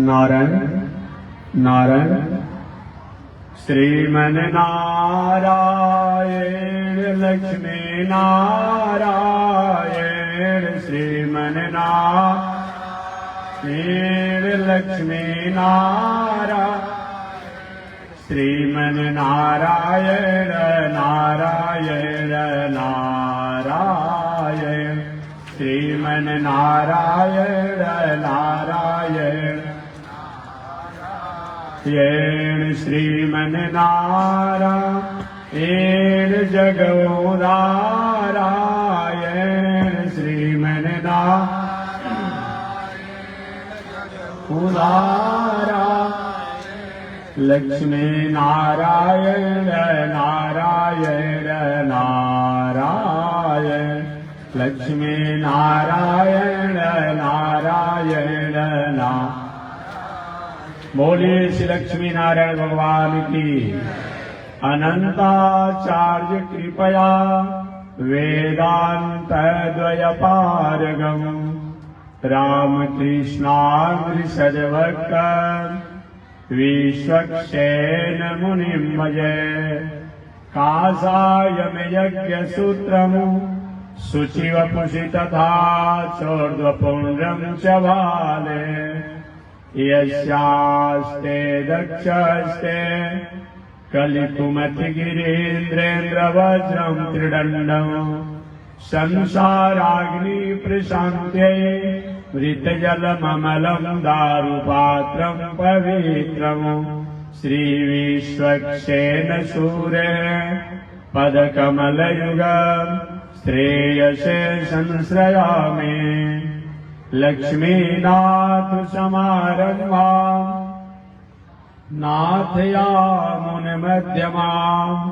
नारायण नारायण श्रीमन नारायण लक्ष्मी नारायण श्रीमन नारायण लक्ष्मी नारायण श्रीमन नारायण नारायण नारायण श्रीमन नारायण नारायण श्रीमन नारायण जगोदारायण श्रीमन नारायण लक्ष्मी नारायण नारायण नारायण लक्ष्मी नारायण नारायण नारायण। बोलिए श्री लक्ष्मी नारायण भगवान की अनंताचार्य कृपया वेदांत द्वय पारगम रामकृष्णामृषभक्त विश्वक्षेण मुनिं भजे कासायम यज्ञ सूत्रम शुचिवपुषि तथा चोर्ध्वपुण्ड्रं च भाले यस्यास्ते दक्षस्ते कलिकुमति गिरीन्द्रेन्द्र वज्रं त्रिदण्डं संसाराग्नि प्रशान्त्यै मृतजलममलं दारुपात्रं पवित्रं श्रीविश्वक्षेण सूरे पदकमलयुगं श्रेयसे संश्रयामि लक्ष्मीनाथ समारम्भाम् नाथयामुनमध्यमाम्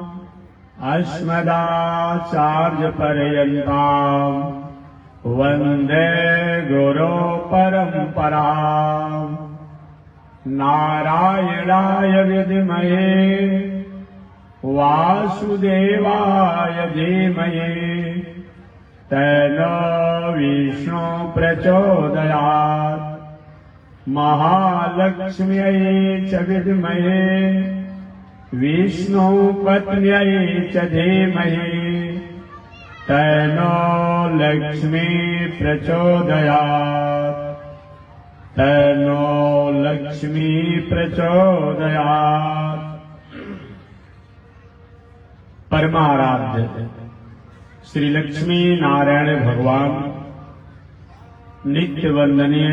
अस्मदाचार्यपर्यन्ताम् वन्दे गुरो परम्पराम् नारायणाय विद्महे वासुदेवाय धीमहि तन्नो विष्णु प्रचोदयात् महालक्ष्म्यै च विद्महे विष्णुपत्न्यै च धीमहि तन्नो लक्ष्मी प्रचोदयात् तन्नो लक्ष्मी प्रचोदयात्। परमाराध्य श्री लक्ष्मी नारायण भगवान नित्य वंदनीय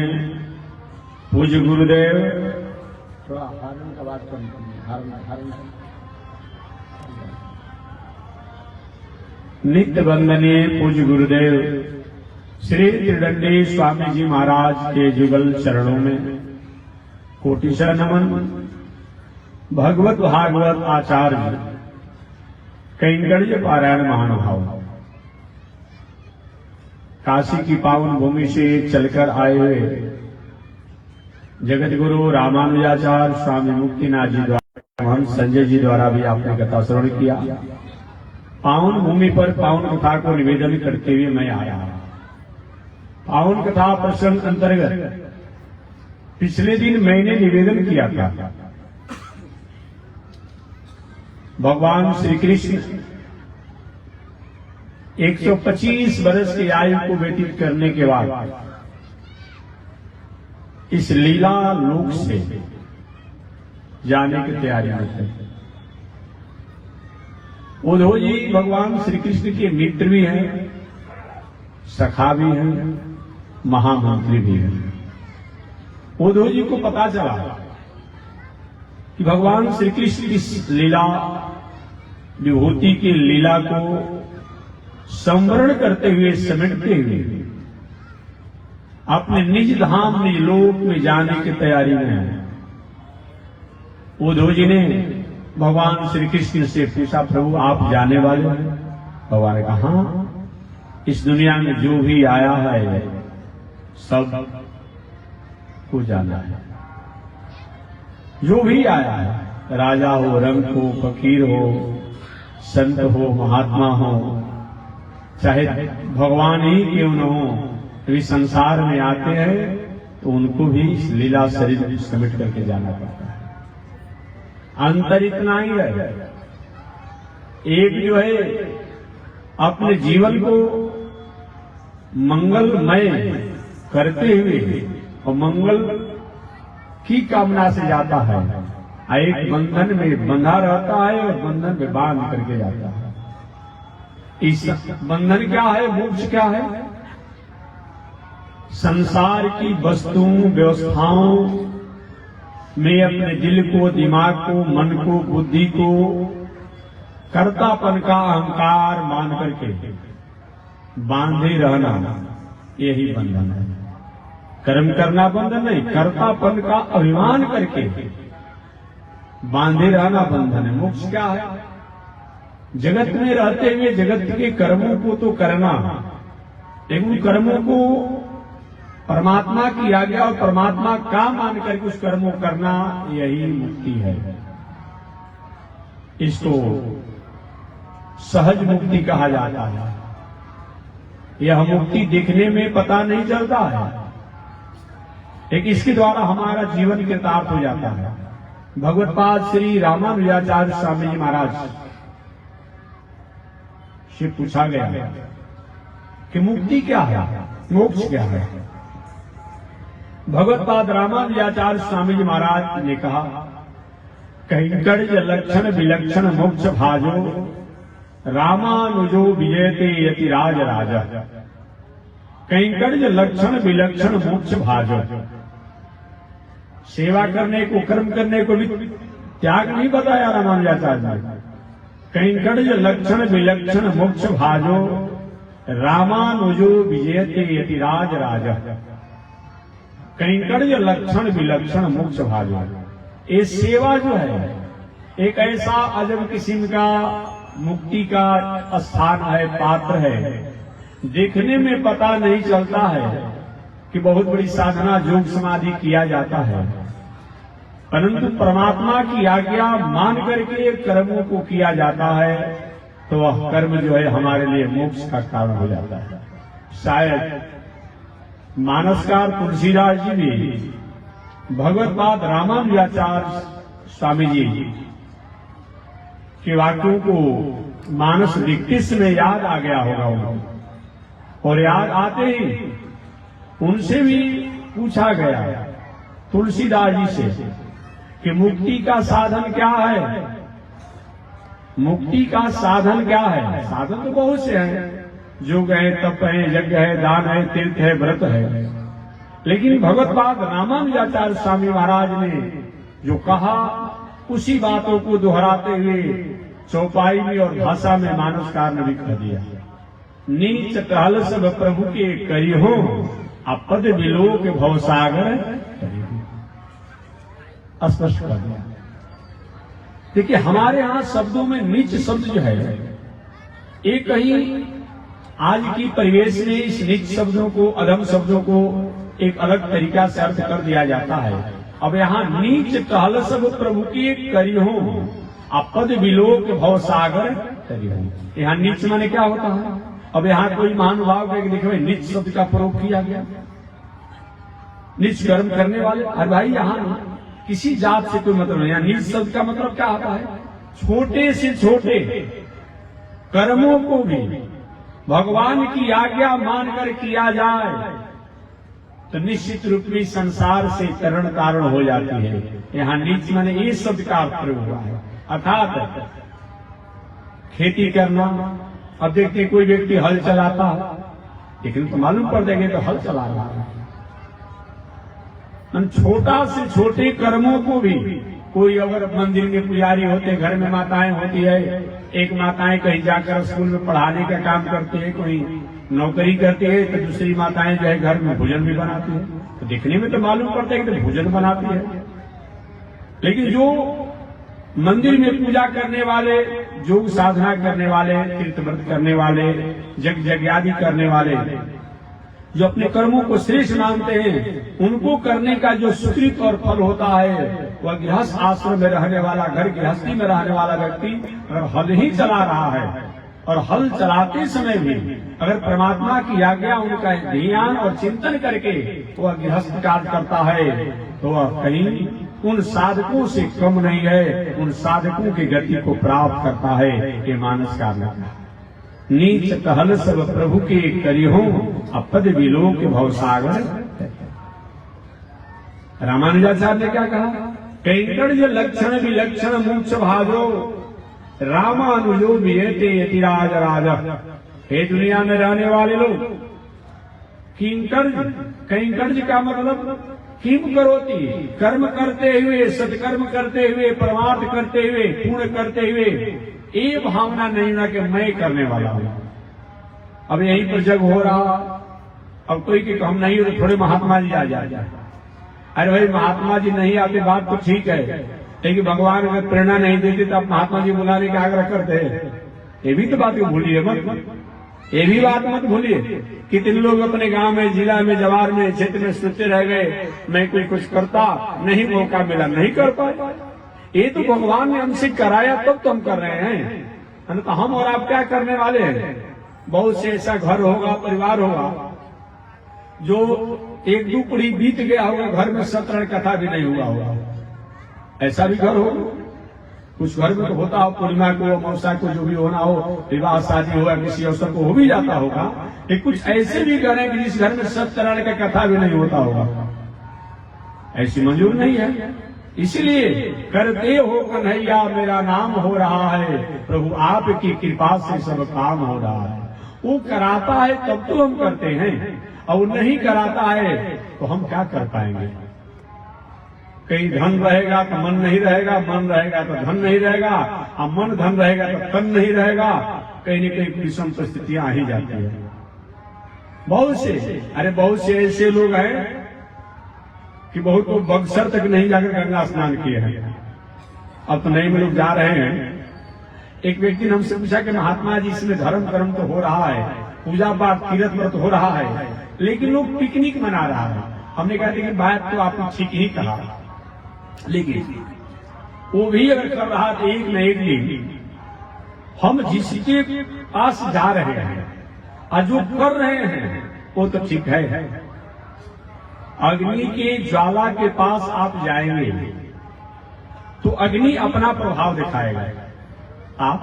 पूज्य गुरुदेव नित्य वंदनीय पूज्य गुरुदेव श्री त्रिदंडी स्वामी जी महाराज के जुगल चरणों में कोटिशः नमन। भगवत भागवत आचार्य कैंकर्य पारायण महानुभाव काशी की पावन भूमि से चलकर आए हुए जगत गुरु रामानुजाचार्य स्वामी मुक्तिनाथ जी द्वारा महंत संजय जी द्वारा भी आपने कथा श्रवण किया। पावन भूमि पर पावन कथा को निवेदन करते हुए मैं आया। पावन कथा प्रसंग अंतर्गत पिछले दिन मैंने निवेदन किया था भगवान श्री कृष्ण 125 वर्ष की आयु को व्यतीत करने के बाद इस लीला लोक से जाने की तैयारी में थे। उद्धव जी भगवान श्री कृष्ण के मित्र भी हैं, सखा भी हैं, महामंत्री भी हैं। उद्धव जी को पता चला कि भगवान श्री कृष्ण की लीला विभूति की लीला को संवरण करते हुए समेटते हुए अपने निज धाम निज लोक में जाने की तैयारी में है। उद्धव जी ने भगवान श्री कृष्ण से पूछा, प्रभु आप जाने वाले हैं? भगवान ने कहा, हाँ, इस दुनिया में जो भी आया है सब को जाना है। जो भी आया है, राजा हो, रंग हो, फकीर हो, संत हो, महात्मा हो, चाहे भगवान ही क्यों न हो, वे संसार में आते हैं तो उनको भी इस लीला शरीर समेट करके जाना पड़ता है। अंतर इतना ही है, एक जो है अपने जीवन को मंगलमय करते हुए और मंगल की कामना से जाता है, एक बंधन में बंधा रहता है और बंधन में बांध करके जाता है। इस बंधन क्या है, मोक्ष क्या है? संसार की वस्तुओं व्यवस्थाओं में अपने दिल को, दिमाग को, मन को, बुद्धि को कर्तापन का अहंकार मान करके बांधे रहना, यही बंधन है। कर्म करना बंधन नहीं, कर्तापन का अभिमान करके बांधे रहना बंधन है। मोक्ष क्या है? जगत में रहते हुए जगत के कर्मों को तो करना, लेकिन उन कर्मों को परमात्मा की आज्ञा और परमात्मा का मान करके उस कर्मों करना, यही मुक्ति है। इसको सहज मुक्ति कहा जाता है। यह मुक्ति दिखने में पता नहीं चलता है, लेकिन इसके द्वारा हमारा जीवन कृतार्थ हो जाता है। भगवत्पाद श्री रामानुजाचार्य स्वामी जी महाराज से पूछा गया कि मुक्ति क्या है, मोक्ष क्या है? भगवत्पाद रामानुजाचार्य स्वामी जी महाराज ने कहा, कैंकर्य लक्षण विलक्षण मोक्ष भाजो रामानुजो विजयते यतिराज राजा। कैंकर्य लक्षण विलक्षण मोक्ष भाजो, सेवा करने को, कर्म करने को भी त्याग नहीं बताया रामानुजाचार्य ने। कैंकर्य लक्षण विलक्षण मोक्ष भाजो रामानुजो विजयते यतिराज राजा। कैंकर्य लक्षण विलक्षण मोक्ष भाजो, ये सेवा जो है एक ऐसा अजब किस्म का मुक्ति का स्थान है, पात्र है। देखने में पता नहीं चलता है कि बहुत बड़ी साधना योग समाधि किया जाता है, परंतु परमात्मा की आज्ञा मान करके कर्मों को किया जाता है, तो वह कर्म जो है हमारे लिए मोक्ष का कारण हो जाता है। शायद मानसकार तुलसीदास जी भी भगवत्पाद रामानुजाचार्य स्वामी जी के वाक्यों को मानस विकृष्ट में याद आ गया होगा उनको, और याद आते ही उनसे भी पूछा गया तुलसीदास जी से कि मुक्ति का साधन क्या है? मुक्ति का साधन क्या है? साधन तो बहुत से हैं, योग है, तप है, यज्ञ है, दान है, तीर्थ है, व्रत है, लेकिन भगवत्पाद रामानुजाचार्य स्वामी महाराज ने जो कहा उसी बातों को दोहराते हुए चौपाई में और भाषा में मानसकार ने भी कह दिया। नीच टहल सब प्रभु के करिहो, अपद विलोक भवसागर करिहो। स्पष्ट कर दिया। देखिए हमारे यहाँ शब्दों में नीच शब्द जो है, एक कहीं आज की परिवेश में इस नीच शब्दों को, अधम शब्दों को एक अलग तरीका से अर्थ कर दिया जाता है। अब यहाँ नीच टहल सब प्रभु की करिहो, अपद विलोक भवसागर करिहो। यहाँ नीच माने क्या होता है? अब यहाँ कोई महानुभाव देखे नीच शब्द का प्रयोग किया गया, नीच कर्म करने वाले। अरे भाई यहाँ किसी जात से कोई मतलब नहीं। यहाँ नीच शब्द का मतलब क्या आता है? छोटे से छोटे कर्मों को भी भगवान की आज्ञा मानकर किया जाए तो निश्चित रूप में संसार से तरण तारण हो जाती है। यहाँ नीच माने ये शब्द का प्रयोग हुआ है, अर्थात खेती करना। अब देखते कोई व्यक्ति हल चलाता है, लेकिन तो मालूम पड़ जाएंगे तो हल चला रहा है। छोटा से छोटे कर्मों को भी, कोई अगर मंदिर में पुजारी होते, घर में माताएं होती है, एक माताएं कहीं जाकर स्कूल में पढ़ाने का काम करते हैं, कोई नौकरी करती है, तो दूसरी माताएं जो है घर में भोजन भी बनाती है। तो देखने में तो मालूम पड़ता है कि तो भोजन बनाती है, लेकिन जो मंदिर में पूजा करने वाले, योग साधना करने वाले, तीर्थ व्रत करने वाले, यज्ञ आदि करने वाले, जो अपने कर्मों को श्रेष्ठ मानते हैं, उनको करने का जो सुकृत और फल होता है, वह गृहस्थ आश्रम में रहने वाला, घर गृहस्थी में रहने वाला व्यक्ति अगर हल ही चला रहा है और हल चलाते समय भी अगर परमात्मा की आज्ञा उनका ध्यान और चिंतन करके वह गृहस्थ कार्य करता है तो वह कहीं उन साधकों से कम नहीं है, उन साधकों की गति को प्राप्त करता है। ये मानस कार्य नीच कहल सब प्रभु के करिहो अपद विलोक भवसागर। रामानुजाचार्य ने क्या कहा? कैंकर्य लक्षण विलक्षण मोक्ष भाजो रामानुजो वियते यतिराज राजा। हे दुनिया में रहने वाले लोग, कैंकर्य का मतलब किम करोती, कर्म करते हुए, सत्कर्म करते हुए, परमार्थ करते हुए, पूर्ण करते हुए ये भावना नहीं ना कि मैं करने वाला हूं। अब यहीं पर जग हो रहा, अब कोई कि हम नहीं हो तो थोड़े महात्मा जी आ जाए। अरे भाई महात्मा जी नहीं आते बात तो ठीक है, लेकिन भगवान अगर प्रेरणा नहीं देते तो आप महात्मा जी बुलाने का आग्रह करते हैं। ये भी तो बात भूलिए मत, ये भी बात मत भूलिए। कितने लोग अपने गांव में, जिला में, जवार में, क्षेत्र में सोचते रह गए मैं कोई कुछ करता नहीं, मौका मिला नहीं कर पाए। ये तो भगवान ने हमसे कराया तब तो हम कर रहे हैं, तो हम और आप क्या करने वाले हैं? बहुत से ऐसा घर होगा, परिवार होगा जो एक दो पीढ़ी बीत गया होगा, घर में सत्रण कथा भी नहीं हुआ होगा। ऐसा भी घर हो, कुछ घर में तो होता हो, पूर्णिमा को, अमावस्या को, जो भी होना हो, विवाह शादी हो या किसी अवसर को हो भी जाता होगा। लेकिन कुछ ऐसे भी घर हैं कि जिस घर में सत्रण का कथा भी नहीं होता होगा, ऐसी मंजूर नहीं है। इसलिए करते हो कन्हैया मेरा नाम हो रहा है, प्रभु आपकी कृपा से सब काम हो रहा है। वो कराता है तब तो हम करते हैं, और नहीं कराता है तो हम क्या कर पाएंगे? कहीं धन रहेगा तो मन नहीं रहेगा, मन रहेगा तो धन नहीं रहेगा, और मन धन रहेगा तो तन नहीं रहेगा। कहीं न कहीं विषम परिस्थितियां आ ही जाती है। बहुत से ऐसे लोग हैं कि बहुत लोग बक्सर तक नहीं जाकर गंगा स्नान किए हैं, अब तो नए में लोग जा रहे हैं। एक व्यक्ति ने हमसे पूछा कि महात्मा जी इसमें धर्म कर्म तो हो रहा है, पूजा पाठ तीर्थ व्रत हो रहा है, लेकिन लोग पिकनिक मना रहा है। हमने कहा कि बात तो आपने ठीक ही कहा, लेकिन वो भी अगर कर रहा तो एक न एक दिन हम जिसके पास जा रहे हैं और जो कर रहे हैं वो तो ठीक है। अग्नि के ज्वाला के पास आप जाएंगे तो अग्नि अपना प्रभाव दिखाएगा। आप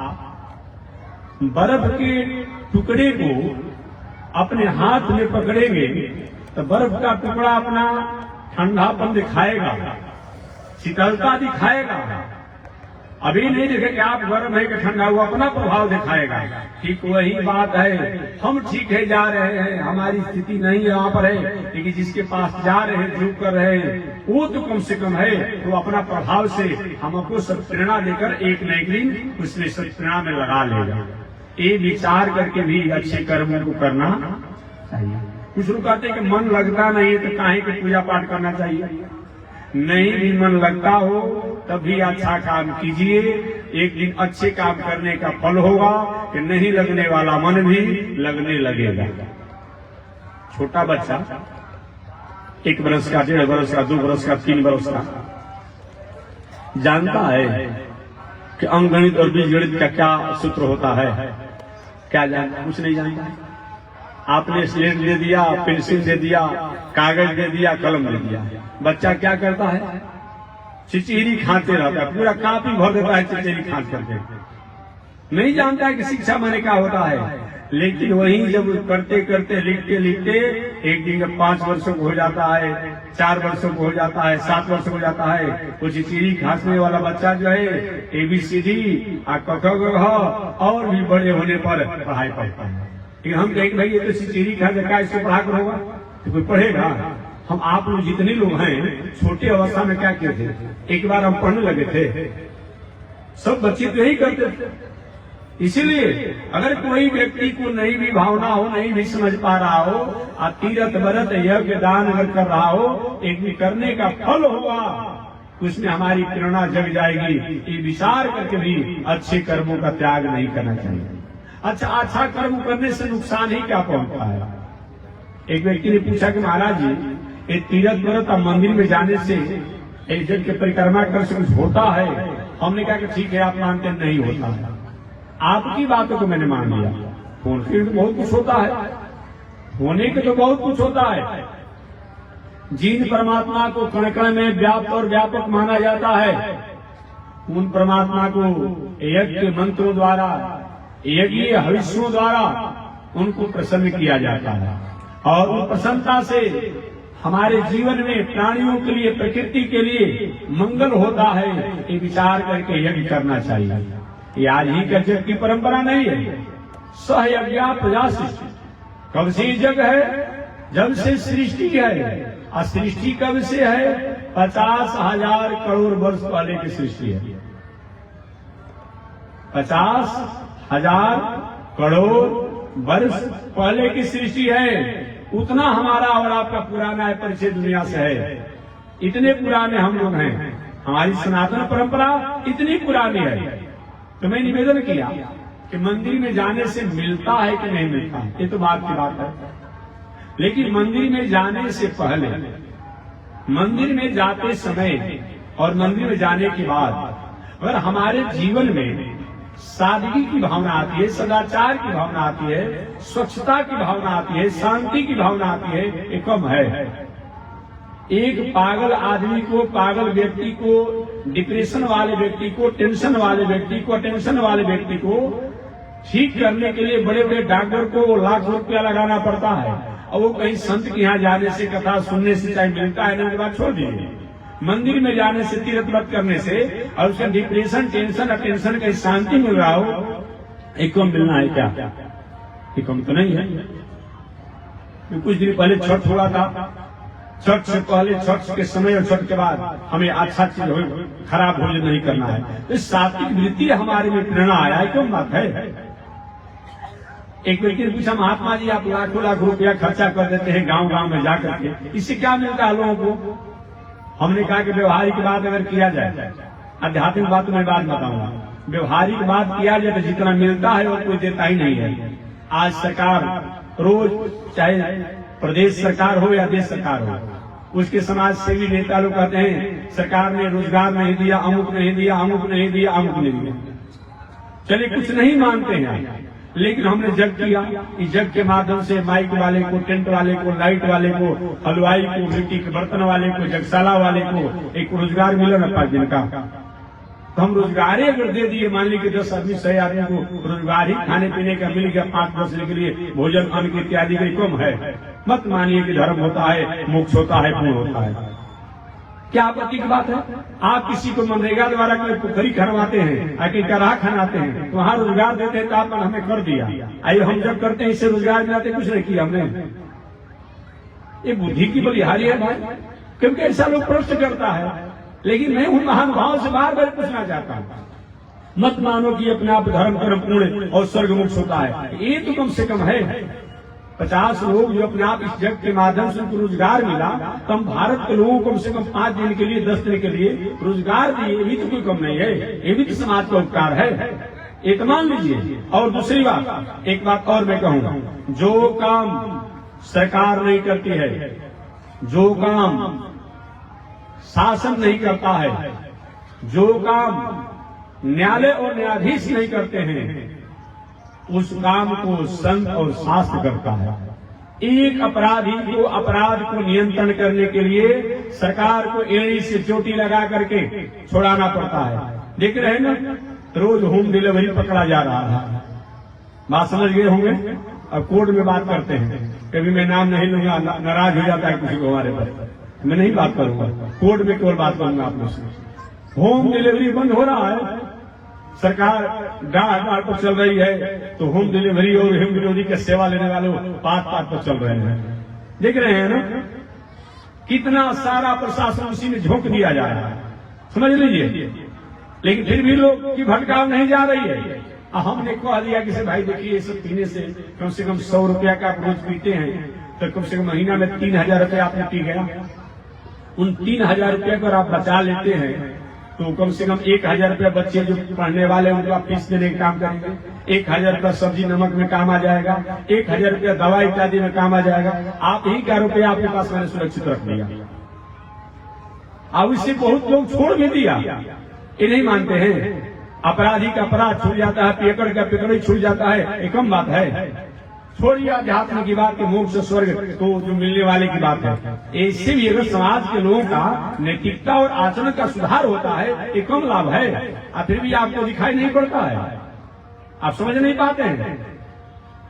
बर्फ के टुकड़े को अपने हाथ में पकड़ेंगे तो बर्फ का टुकड़ा अपना ठंडापन दिखाएगा, शीतलता दिखाएगा। अभी नहीं देखे कि आप गर्म है कि ठंडा, हुआ अपना प्रभाव दिखाएगा। ठीक वही बात है, हम ठीक है जा रहे हैं, हमारी स्थिति नहीं यहाँ पर है, लेकिन जिसके पास जा रहे हैं, जो कर रहे हैं, वो तो कम से कम है, तो अपना प्रभाव से हमको सब प्रेरणा देकर एक न एक दिन उसने सब प्रेरणा में लगा लेगा। ये विचार करके भी अच्छे कर्मों को करना चाहिए। कुछ लोग कहते हैं कि मन लगता नहीं है तो काहे की पूजा पाठ करना चाहिए। नहीं भी मन लगता हो तब भी अच्छा काम कीजिए, एक दिन अच्छे काम करने का फल होगा कि नहीं लगने वाला मन भी लगने लगेगा। छोटा बच्चा 1 वर्ष का, 1.5 वर्ष का, 2 वर्ष का, 3 वर्ष का जानता है कि अंकगणित और बीजगणित का क्या सूत्र होता है? क्या जानता? कुछ नहीं जानता। आपने स्लेट दे दिया, पेंसिल दे दिया, कागज दे दिया, कलम दे दिया, बच्चा क्या करता है? चिचीरी खाते रहता है, पूरा कापी भर देता है चिचीरी खाते करते। नहीं जानता है कि शिक्षा माने क्या होता है। लेकिन वही जब करते करते लिखते लिखते एक दिन जब 5 वर्षों को हो जाता है, 4 वर्षों को हो जाता है, 7 वर्षों को हो जाता है, वो चिचीरी खांसने वाला बच्चा जो है ABCD क ख ग घ और भी बड़े होने पर पढ़ाई पढ़ता है। हम कहेंगे भाई ये तो चिचीरी खा क्या इसको पढ़ा कर होगा? तो कोई पढ़ेगा? हम आप लोग जितने लोग हैं छोटे अवस्था में क्या किए थे? एक बार हम पढ़ने लगे थे, सब बच्चे तो यही करते थे। इसीलिए अगर कोई व्यक्ति को नहीं भी भावना हो, नहीं भी समझ पा रहा हो, और तीरथ व्रत यज्ञ दान अगर कर रहा हो, एक भी करने का फल होगा, उसमें हमारी प्रेरणा जग जाएगी। ये विचार करके भी अच्छे कर्मों का त्याग नहीं करना चाहिए। अच्छा कर्म करने से नुकसान ही क्या पहुंचता है? एक व्यक्ति ने पूछा कि महाराज जी ये तीरथ व्रत और मंदिर में जाने से एक जन के परिक्रमा कर से कुछ होता है? हमने कहा कि ठीक है, आप मानते नहीं होता है, आपकी बातों को मैंने मान लिया। होने के तो बहुत कुछ होता है, होने के तो बहुत कुछ होता है। जिन परमात्मा को कण कण में व्याप्त और व्यापक माना जाता है, उन परमात्मा को यज्ञ मंत्रों द्वारा, यज्ञ हविष्यों द्वारा उनको प्रसन्न किया जाता है। और उन प्रसन्नता से हमारे जीवन में प्राणियों के लिए, प्रकृति के लिए मंगल होता है, ये विचार करके यज्ञ करना चाहिए। ये आज ही का जग की परंपरा नहीं है। सहयज्ञा प्रजा सृष्टि, कब से जग है? जब से सृष्टि है। और सृष्टि कब से है? 50,000 करोड़ वर्ष पहले की सृष्टि है। 50,000 करोड़ वर्ष पहले की सृष्टि है। उतना हमारा और आपका पुराना है, परिचय दुनिया से है। इतने पुराने हम लोग हैं, हमारी सनातन परंपरा इतनी पुरानी है। तो मैं निवेदन किया कि मंदिर में जाने से मिलता है कि नहीं मिलता, ये तो बात की बात है। लेकिन मंदिर में जाने से पहले, मंदिर में जाते समय और मंदिर में जाने के बाद अगर हमारे जीवन में सादगी की भावना आती है, सदाचार की भावना आती है, स्वच्छता की भावना आती है, शांति की भावना आती है, ये कम है। एक पागल आदमी को, पागल व्यक्ति को, डिप्रेशन वाले व्यक्ति को, टेंशन वाले व्यक्ति को, टेंशन वाले व्यक्ति को ठीक करने के लिए बड़े बड़े डॉक्टर को लाख रुपया लगाना पड़ता है। और वो कहीं संत के यहाँ जाने से, कथा सुनने से चाहे मिलता है ना, बात छोड़ दीजिए। मंदिर में जाने से, तीर्थ व्रत करने से और उसका डिप्रेशन, टेंशन और टेंशन का शांति मिल रहा हो, एक कम मिलना है क्या? एक कम तो नहीं है। कुछ दिन पहले छठ हुआ था। छठ से पहले, छठ के समय और छठ के बाद हमें अच्छा चीज खराब भोजन नहीं करना है। तो सात्विक वृत्ति हमारे में प्रेरणा आया है, क्यों बात है। एक व्यक्ति ने पूछा, महात्मा जी आप लाखों लाख रुपया खर्चा कर देते हैं गांव गांव में जाकर के, इससे क्या मिलता है लोगों को? हमने कहा कि व्यवहारिक बात अगर किया जाए, आध्यात्मिक बात मैं बात बताऊंगा, व्यवहारिक बात किया जाए तो जितना मिलता है वो कोई देता ही नहीं है। आज सरकार रोज, चाहे प्रदेश सरकार हो या देश सरकार हो, उसके समाज सेवी नेता लोग कहते हैं सरकार ने रोजगार नहीं दिया, अमुक नहीं दिया, अमुक नहीं दिया, अमुक नहीं दिया। चलिए कुछ नहीं मानते हैं, लेकिन हमने जग किया। इस जग के माध्यम से माइक वाले को, टेंट वाले को, लाइट वाले को, हलवाई को, मिट्टी के बर्तन वाले को, जगशाला वाले को एक रोजगार मिला ना 5 दिन का। तो हम रोजगार ही अगर दे दिए, मान ली कि 10 आदमी 100 आदमी को रोजगार ही खाने पीने का मिल गया, 5 वर्ष के लिए भोजन अन्न इत्यादि का कम है। मत मानिए कि धर्म होता है, मोक्ष होता है, पुण्य होता है। क्या आपत्ति की बात है? आप किसी को मनरेगा द्वारा कोई पोखरी खनवाते हैं, आके कराह खनाते हैं, तो वहाँ रोजगार देते हैं, तो आपने हमें कर दिया। आइए हम जब करते हैं इससे रोजगार मिलाते, कुछ नहीं किया हमने। ये बुद्धि की बलिहारी है भाई, क्योंकि ऐसा लोग प्रश्न करता है। लेकिन मैं उन महानुभाव से बार बार पूछना चाहता हूँ, मत मानो कि अपने आप धर्म कर्म पूर्ण और स्वर्ग मोक्ष होता है। ये तो कम से कम है। 50 लोग जो अपने आप इस जग के माध्यम से उनको रोजगार मिला, तो हम भारत के लोगों को कम से कम 5 दिन के लिए, 10 दिन के लिए रोजगार दिए, ये भी तो कोई कम नहीं है। ये भी तो समाज का उपकार है, एक मान लीजिए। और दूसरी बात, एक बात और मैं कहूँगा, जो काम सरकार नहीं करती है, जो काम शासन नहीं करता है, जो काम न्यायालय और न्यायाधीश नहीं करते हैं, उस काम को संत और शास्त्र करता है। एक अपराधी को, अपराध को नियंत्रण करने के लिए सरकार को एड़ी से चोटी लगा करके छोड़ाना पड़ता है। देख रहे हैं ना, रोज होम डिलीवरी पकड़ा जा रहा है। बात समझ गए होंगे। अब कोर्ट में बात करते हैं, कभी मैं नाम नहीं लूंगा, नाराज हो जाता है किसी को हमारे पर, मैं नहीं बात करूंगा, कोर्ट में केवल बात करूंगा आप लोग से। होम डिलीवरी बंद हो रहा है, सरकार डांट पर चल रही है, तो होम डिलीवरी और होम डिलीवरी के सेवा लेने वालों पात पर चल रहे हैं। देख रहे हैं ना, कितना सारा प्रशासन उसी में झोंक दिया जा रहा है, समझ लीजिए। लेकिन फिर भी लोग की भटकाव नहीं जा रही है। हमने कह दिया कि भाई देखिए, ये सब पीने से कम 100 रुपया का आप रोज पीते हैं, तो कम से कम महीना में 3000 रुपया आपने पी गया। उन 3000 रुपया को आप बचा लेते हैं, तो कम से कम 1000 रुपया बच्चे जो पढ़ने वाले उनको आप फीस देने का काम करेंगे। 1000 रुपया सब्जी नमक में काम आ जाएगा, 1000 रुपया दवा इत्यादि में काम आ जाएगा। आप ही का रुपया आपके पास मैंने सुरक्षित रख दिया। अब इससे बहुत लोग छोड़ भी दिया, ये नहीं मानते हैं। अपराधी का अपराध छूट जाता है, पियकड़ का पिकड़ी छूट जाता है, ये कम बात है। छोड़िए अध्यात्म की बात, मोक्ष स्वर्ग तो जो मिलने वाले की बात है। इससे भी अगर समाज के लोगों का नैतिकता और आचरण का सुधार होता है, ये कम लाभ है। और फिर भी आपको दिखाई नहीं पड़ता है, आप समझ नहीं पाते हैं।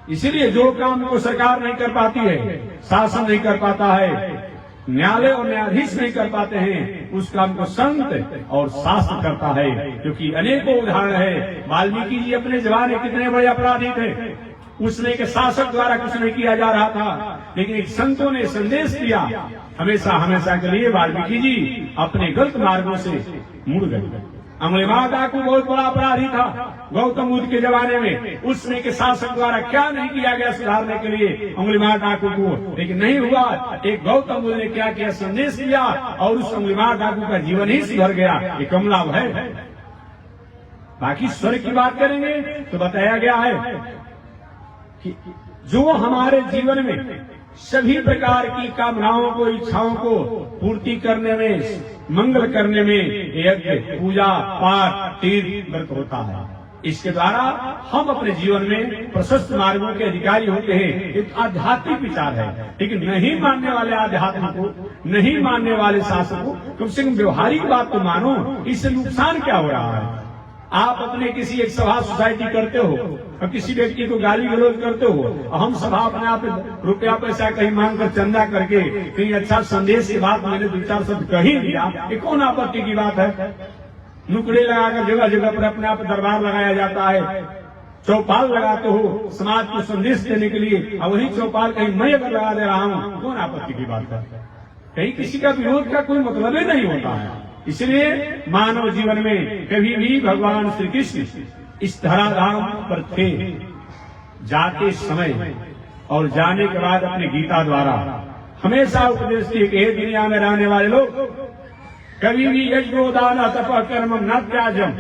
इसीलिए जो काम को सरकार नहीं कर पाती है, शासन नहीं कर पाता है, न्यायालय और न्यायाधीश नहीं कर पाते हैं, उस काम को संत और शास्त्र करता है। क्योंकि अनेकों उदाहरण है। वाल्मीकि जी अपने जमाने कितने बड़े अपराधी थे, उसने के शासक द्वारा कुछ नहीं किया जा रहा था, लेकिन एक संतों ने संदेश दिया। हमेशा हमेशा के लिए वाल्मीकि जी अपने गलत मार्गों से मुड़ गए। अंगुलिमाल डाकू बहुत बड़ा अपराधी था गौतम बुद्ध के जमाने में, उसने के शासक द्वारा क्या नहीं किया गया सुधारने के लिए अंगुलिमाल डाकू को, लेकिन नहीं हुआ। एक गौतम बुद्ध ने क्या किया, संदेश दिया और उस अंगुलिमाल डाकू का जीवन ही सुधर गया। ये कम लाभ है। बाकी स्वर्ग की बात करेंगे तो बताया गया है कि जो हमारे जीवन में सभी प्रकार की कामनाओं को, इच्छाओं को पूर्ति करने में, मंगल करने में यज्ञ, पूजा, पाठ, तीर्थ, व्रत होता है। इसके द्वारा हम अपने जीवन में प्रशस्त मार्गों के अधिकारी होते हैं। एक आध्यात्मिक विचार है, लेकिन नहीं मानने वाले आध्यात्म को, नहीं मानने वाले शास्त्र को कम से कम व्यवहारिक बात तो मानो। इससे नुकसान क्या हो रहा है? आप अपने किसी एक सभा सोसाइटी करते हो और किसी व्यक्ति को गाली गलौज करते हो, हम सभा अपने आप रुपया पैसा कहीं मांग कर चंदा करके कहीं अच्छा संदेश के बाद मैंने 2-4 शब्द कही दिया, ये कौन आपत्ति की बात है? नुकड़े लगाकर जगह जगह पर अपने आप दरबार लगाया जाता है, चौपाल लगाते हो समाज को संदेश देने के लिए, और वही चौपाल कहीं मैं अगर लगा दे रहा हूँ, कौन आपत्ति की बात है? कहीं किसी का विरोध का कोई मतलब ही नहीं होता है। इसलिए मानव जीवन में कभी भी भगवान श्री कृष्ण इस धराधाम पर थे, जाते समय और जाने के बाद अपने गीता द्वारा हमेशा उपदेश दिए कि दुनिया में रहने वाले लोग कभी भी यज्ञ दान तप कर्म न त्याजम,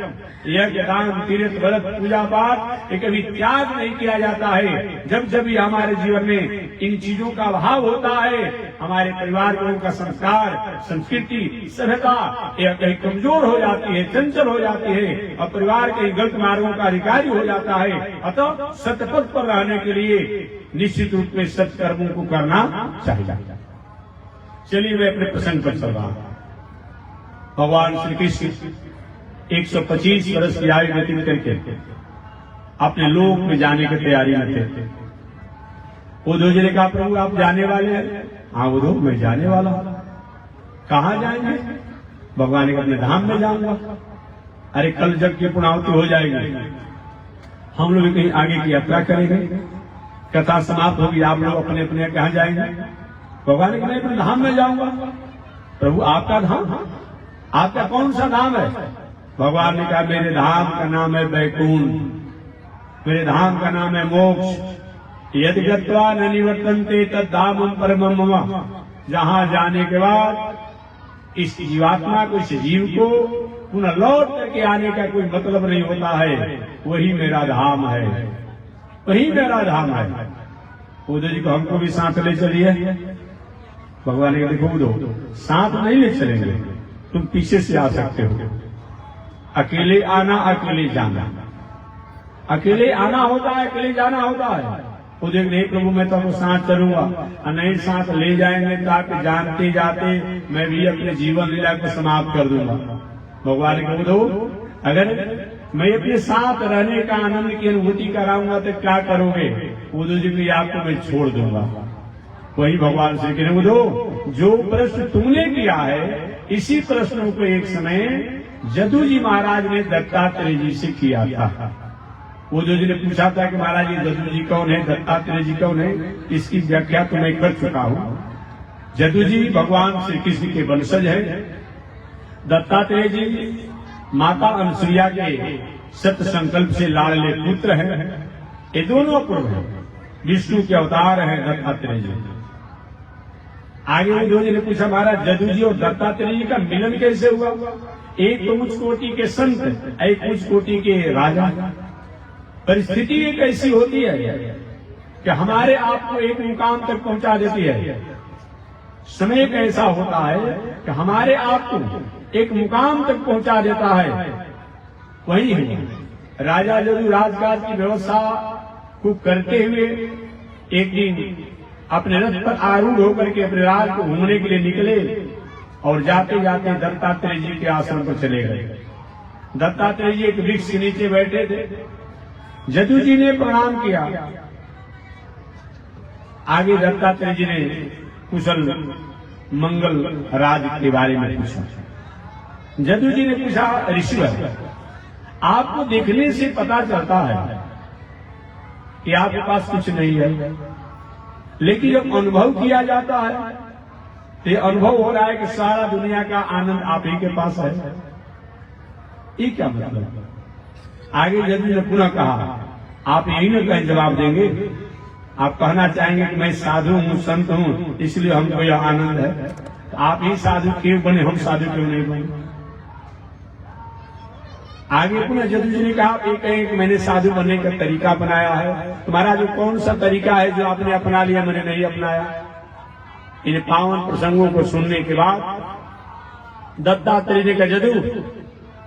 यज्ञ दान तीर्थ व्रत पूजा पाठ ये कभी त्याग नहीं किया जाता है। जब जब भी हमारे जीवन में इन चीजों का अभाव होता है, हमारे परिवार के लोगों का संस्कार, संस्कृति, सभ्यता यह कहीं कमजोर हो जाती है, चंचल हो जाती है और परिवार कहीं गलत मार्गों का अधिकारी हो जाता है। अतः सतपथ पर रहने के लिए निश्चित रूप में सत्कर्मों को करना चाहिए। चलिए मैं अपने प्रसंग पर चल रहा हूं। भगवान श्री कृष्ण 125 वर्ष की आयु व्यतीत करके अपने लोक में जाने की तैयारी में थे। उद्धव जी ने कहा, प्रभु आप जाने वाले हैं? हाँ उद्धव मैं जाने वाला हूं। कहाँ जाएंगे? भगवान ने कहा अपने धाम में जाऊंगा। अरे कल जग की पुणावती हो जाएगी, हम लोग कहीं आगे की यात्रा करेंगे, कथा समाप्त होगी, आप लोग अपने अपने कहाँ जाएंगे? भगवान ने कहा मैं अपने धाम में जाऊंगा। प्रभु आपका धाम? आपका कौन सा धाम है? भगवान ने कहा मेरे धाम का नाम है वैकुंठ, मेरे धाम का नाम है मोक्ष। यदि गत्वा न निवर्तन्ते तद धामम परमम मम। जहां जाने के बाद इस जीवात्मा को, इस जीव को पुनः लौट करके आने का कोई मतलब नहीं होता है, वही मेरा धाम है, वही मेरा धाम है। उद्धव जी को हमको भी साथ ले चलिए। भगवान ने कहा देखो उद्धव, साथ नहीं ले चलेंगे, तुम पीछे से आ सकते हो। अकेले आना, अकेले जाना, अकेले आना होता है, अकेले जाना होता है। वो देख नहीं प्रभु मैं तो साथ चलूंगा, और नहीं साथ ले जाएंगे ताकि जानते जाते मैं भी अपने जीवन लीला को समाप्त कर दूंगा। भगवान को दो, अगर मैं अपने साथ रहने का आनंद की अनुभूति कराऊंगा तो क्या करोगे? उद्धव जी को आपको मैं छोड़ दूंगा। वही भगवान श्री कृष्ण दो, जो प्रश्न तुमने किया है इसी प्रश्न को एक समय जदू जी महाराज ने दत्तात्रेय जी से किया था। उद्धव जी ने पूछा था कि महाराज ये जदू जी कौन है, दत्तात्रेय जी कौन है? इसकी व्याख्या तो मैं कर चुका हूं। जदू जी भगवान श्री कृष्ण के वंशज है। दत्तात्रेय जी माता अनुसुईया के सत्य संकल्प से लाडले पुत्र है। ये दोनों प्रभु हैं, विष्णु के अवतार हैं दत्तात्रेय जी। आगे उद्धव जी ने पूछा महाराज जदू जी और दत्तात्रेय जी का मिलन कैसे हुआ? एक तो उच्च कोटि के संत, एक उच्च कोटि के राजा। परिस्थिति एक ऐसी होती है कि हमारे आप को एक मुकाम तक पहुंचा देती है। समय एक ऐसा होता है कि हमारे आप को एक मुकाम तक पहुंचा देता है। वही हुआ। राजा जदू राजकाज की व्यवस्था को करते हुए एक दिन अपने रथ पर आरूढ़ होकर के अपने राज को घूमने के लिए निकले और जाते जाते दत्तात्रेय जी के आश्रम पर चले गए। दत्तात्रेय जी एक वृक्ष के नीचे बैठे थे। जदू जी ने प्रणाम किया। आगे दत्तात्रेय जी ने कुशल मंगल राज के बारे में पूछा। जदू जी ने पूछा, ऋषिवर, आपको देखने से पता चलता है कि आपके पास कुछ नहीं है, लेकिन जब अनुभव किया जाता है तो ये अनुभव हो रहा है कि सारा दुनिया का आनंद आप ही के पास है। ये क्या मतलब? आगे जदू ने पुनः कहा, आप यही न कहीं जवाब देंगे, आप कहना चाहेंगे कि मैं साधु हूँ, संत हूँ, इसलिए हमको यह आनंद है। तो आप ही साधु क्यों बने, हम साधु क्यों नहीं बने? आगे पुनः जदू जी ने कहा, आप ये कहें कि मैंने साधु बनने का तरीका बनाया है। तुम्हारा जो कौन सा तरीका है जो आपने अपना लिया, मैंने नहीं अपनाया। इन पावन प्रसंगों को सुनने के बाद दत्तात्रेय ने कहा, जदू,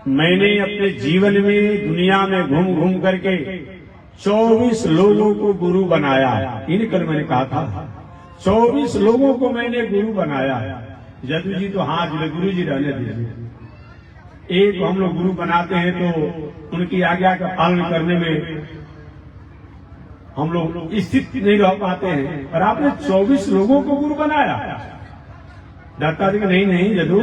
मैंने अपने जीवन में दुनिया में घूम घूम करके 24 लोगों को गुरु बनाया। इन कल मैंने कहा था 24 लोगों को मैंने गुरु बनाया। जदू जी तो हाथ जोड़े, गुरु जी रहने दीजिए। एक हम लोग गुरु बनाते हैं तो उनकी आज्ञा का पालन करने में हम लोग स्थित नहीं रह पाते हैं, और आपने 24 लोगों को गुरु बनाया। दत्तात्रेय नहीं नहीं जदू,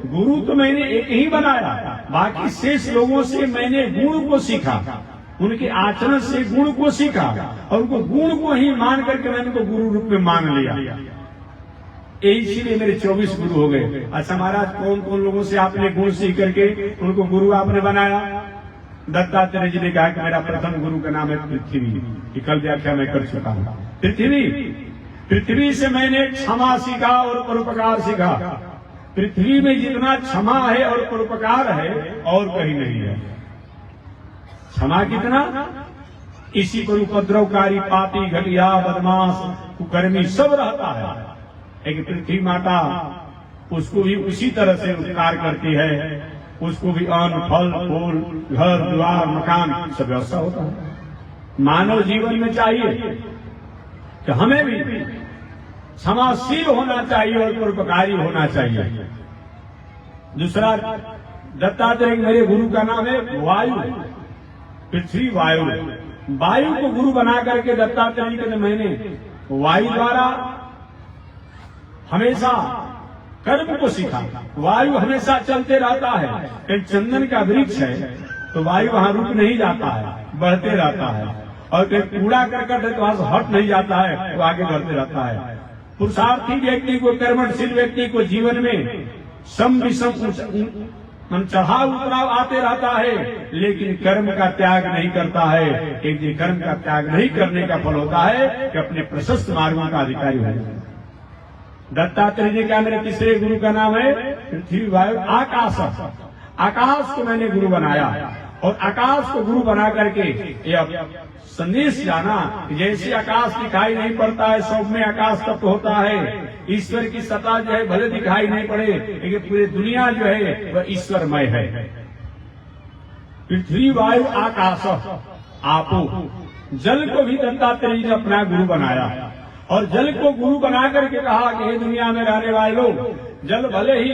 गुरु तो मैंने एक ही बनाया, बाकी शेष लोगों से मैंने गुण को सीखा, उनके आचरण से गुण को सीखा, और उनको गुण को ही मान करके मैंने उनको गुरु रूप में मान लिया। इसीलिए मेरे 24 गुरु हो गए। अच्छा महाराज, कौन कौन लोगों से आपने गुण सीख करके उनको गुरु आपने बनाया? दत्तात्रेय जी ने कहा कि मेरा प्रथम गुरु का नाम है पृथ्वी। कल व्याख्या मैं कर चुका हूं। पृथ्वी से मैंने क्षमा सीखा और परोपकार सीखा। पृथ्वी में जितना क्षमा है और परोपकार है और कहीं नहीं है। क्षमा कितना? इसी पर उपद्रवकारी, पापी, घटिया, बदमाश, कुकर्मी सब रहता है। एक पृथ्वी माता उसको भी उसी तरह से उपकार करती है, उसको भी अन्न, फल, फूल, घर द्वार, मकान सब व्यवस्था होता है। मानव जीवन में चाहिए कि हमें भी क्षमाशील होना चाहिए और परोपकारी होना चाहिए। दूसरा, दत्तात्रेय मेरे गुरु का नाम है वायु, पृथ्वी वायु। वायु को गुरु बना करके दत्तात्रेय जी कहते, मैंने वायु द्वारा हमेशा कर्म को सीखा। वायु हमेशा चलते रहता है। एक चंदन का वृक्ष है तो वायु वहां रुक नहीं जाता है, बढ़ते रहता है, और कहीं कूड़ा करकट है तो वहां से हट नहीं जाता है, तो आगे बढ़ते रहता है। पुरुषार्थी व्यक्ति को, कर्मशील व्यक्ति को जीवन में सम विषम चढ़ाव उतराव आते रहता है, लेकिन कर्म का त्याग नहीं करता है। एक दिन कर्म का त्याग नहीं करने का फल होता है कि अपने प्रशस्त मार्गों का अधिकारी हो जाए। दत्तात्रेय जी का मेरे तीसरे गुरु का नाम है पृथ्वी वायु आकाश। आकाश को मैंने गुरु बनाया, और आकाश को गुरु बना करके यह संदेश जाना, जैसे आकाश दिखाई नहीं पड़ता है, सौम्य आकाश तत्व होता है। ईश्वर की सत्ता जो है भले दिखाई नहीं पड़े, लेकिन पूरी दुनिया जो है वह ईश्वरमय है। पृथ्वी वायु आकाश आपो, जल को भी दत्तात्रेय जी ने अपना गुरु बनाया, और जल को गुरु बना करके कहा कि हे दुनिया में रहने वाले लोग, जल भले ही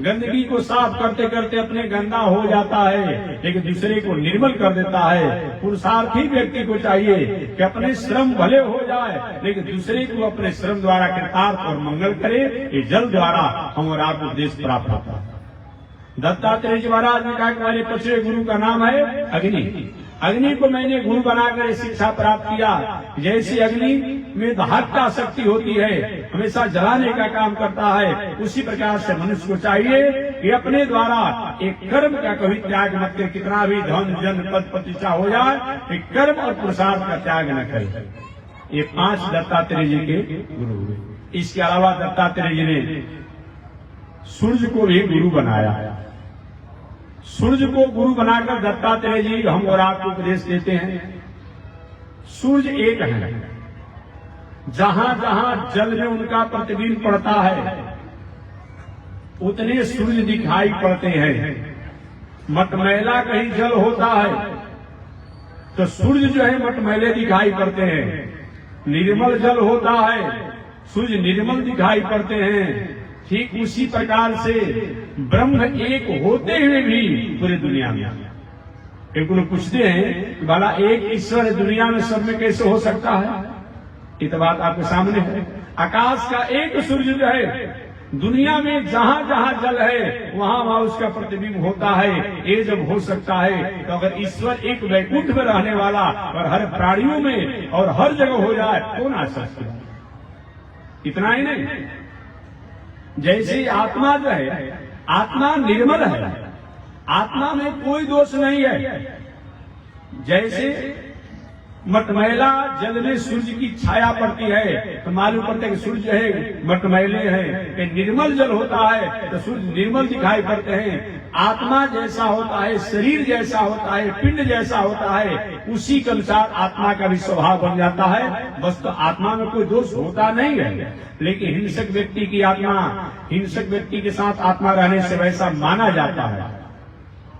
गंदगी को साफ करते करते अपने गंदा हो जाता है, लेकिन दूसरे को निर्मल कर देता है। पुरुषार्थी व्यक्ति को चाहिए कि अपने श्रम भले हो जाए, लेकिन दूसरे को अपने श्रम द्वारा कृतार्थ और मंगल करे। ये जल द्वारा हम और आपको देश प्राप्त होता है। दत्तात्रेय जी महाराज ने कहा कि मेरे पचवे गुरु का नाम है अग्नि। अग्नि को मैंने गुरु बनाकर शिक्षा प्राप्त किया। जैसी अग्नि में धात्ता शक्ति होती है, हमेशा जलाने का काम करता है, उसी प्रकार से मनुष्य को चाहिए कि अपने द्वारा एक कर्म का कभी त्याग मत करे। कितना भी धन जन पद प्रतिष्ठा हो जाए, एक कर्म और पुरुषार्थ का त्याग न करे। ये 5 दत्तात्रेय जी के गुरु हुए। इसके अलावा दत्तात्रेय जी ने सूर्य को भी गुरु बनाया। सूर्य को गुरु बनाकर दत्तात्रेय जी हम और आपको उपदेश देते हैं। सूर्य एक है, जहां जहां जल में उनका प्रतिबिंब पड़ता है उतने सूर्य दिखाई पड़ते हैं। मटमैला कहीं जल होता है तो सूर्य जो है मटमैले दिखाई पड़ते हैं, निर्मल जल होता है सूर्य निर्मल दिखाई पड़ते हैं। ठीक उसी प्रकार से ब्रह्म एक होते हुए भी पूरी दुनिया में, एक लोग पूछते हैं कि भला एक ईश्वर है दुनिया में, सब में कैसे हो सकता है? ये तो बात आपके सामने है। आकाश का एक सूर्य जो है दुनिया में जहां जहां जल है वहां वहां उसका प्रतिबिंब होता है। ये जब हो सकता है तो अगर ईश्वर एक वैकुंठ में रहने वाला और हर प्राणियों में और हर जगह हो जाए कौन आ सकता है? इतना ही नहीं, जैसे आत्मा जो है, आत्मा निर्मल है, आत्मा में कोई दोष नहीं है। जैसे मटमैला जल में सूर्य की छाया पड़ती है तो मालूम पड़ता है कि सूर्य है मटमैले है। निर्मल जल होता है तो सूर्य निर्मल दिखाई पड़ते हैं। आत्मा जैसा होता है, शरीर जैसा होता है, पिंड जैसा होता है, उसी के अनुसार आत्मा का भी स्वभाव बन जाता है। बस तो आत्मा में कोई दोष होता नहीं है, लेकिन हिंसक व्यक्ति की आत्मा, हिंसक व्यक्ति के साथ आत्मा रहने से वैसा माना जाता है।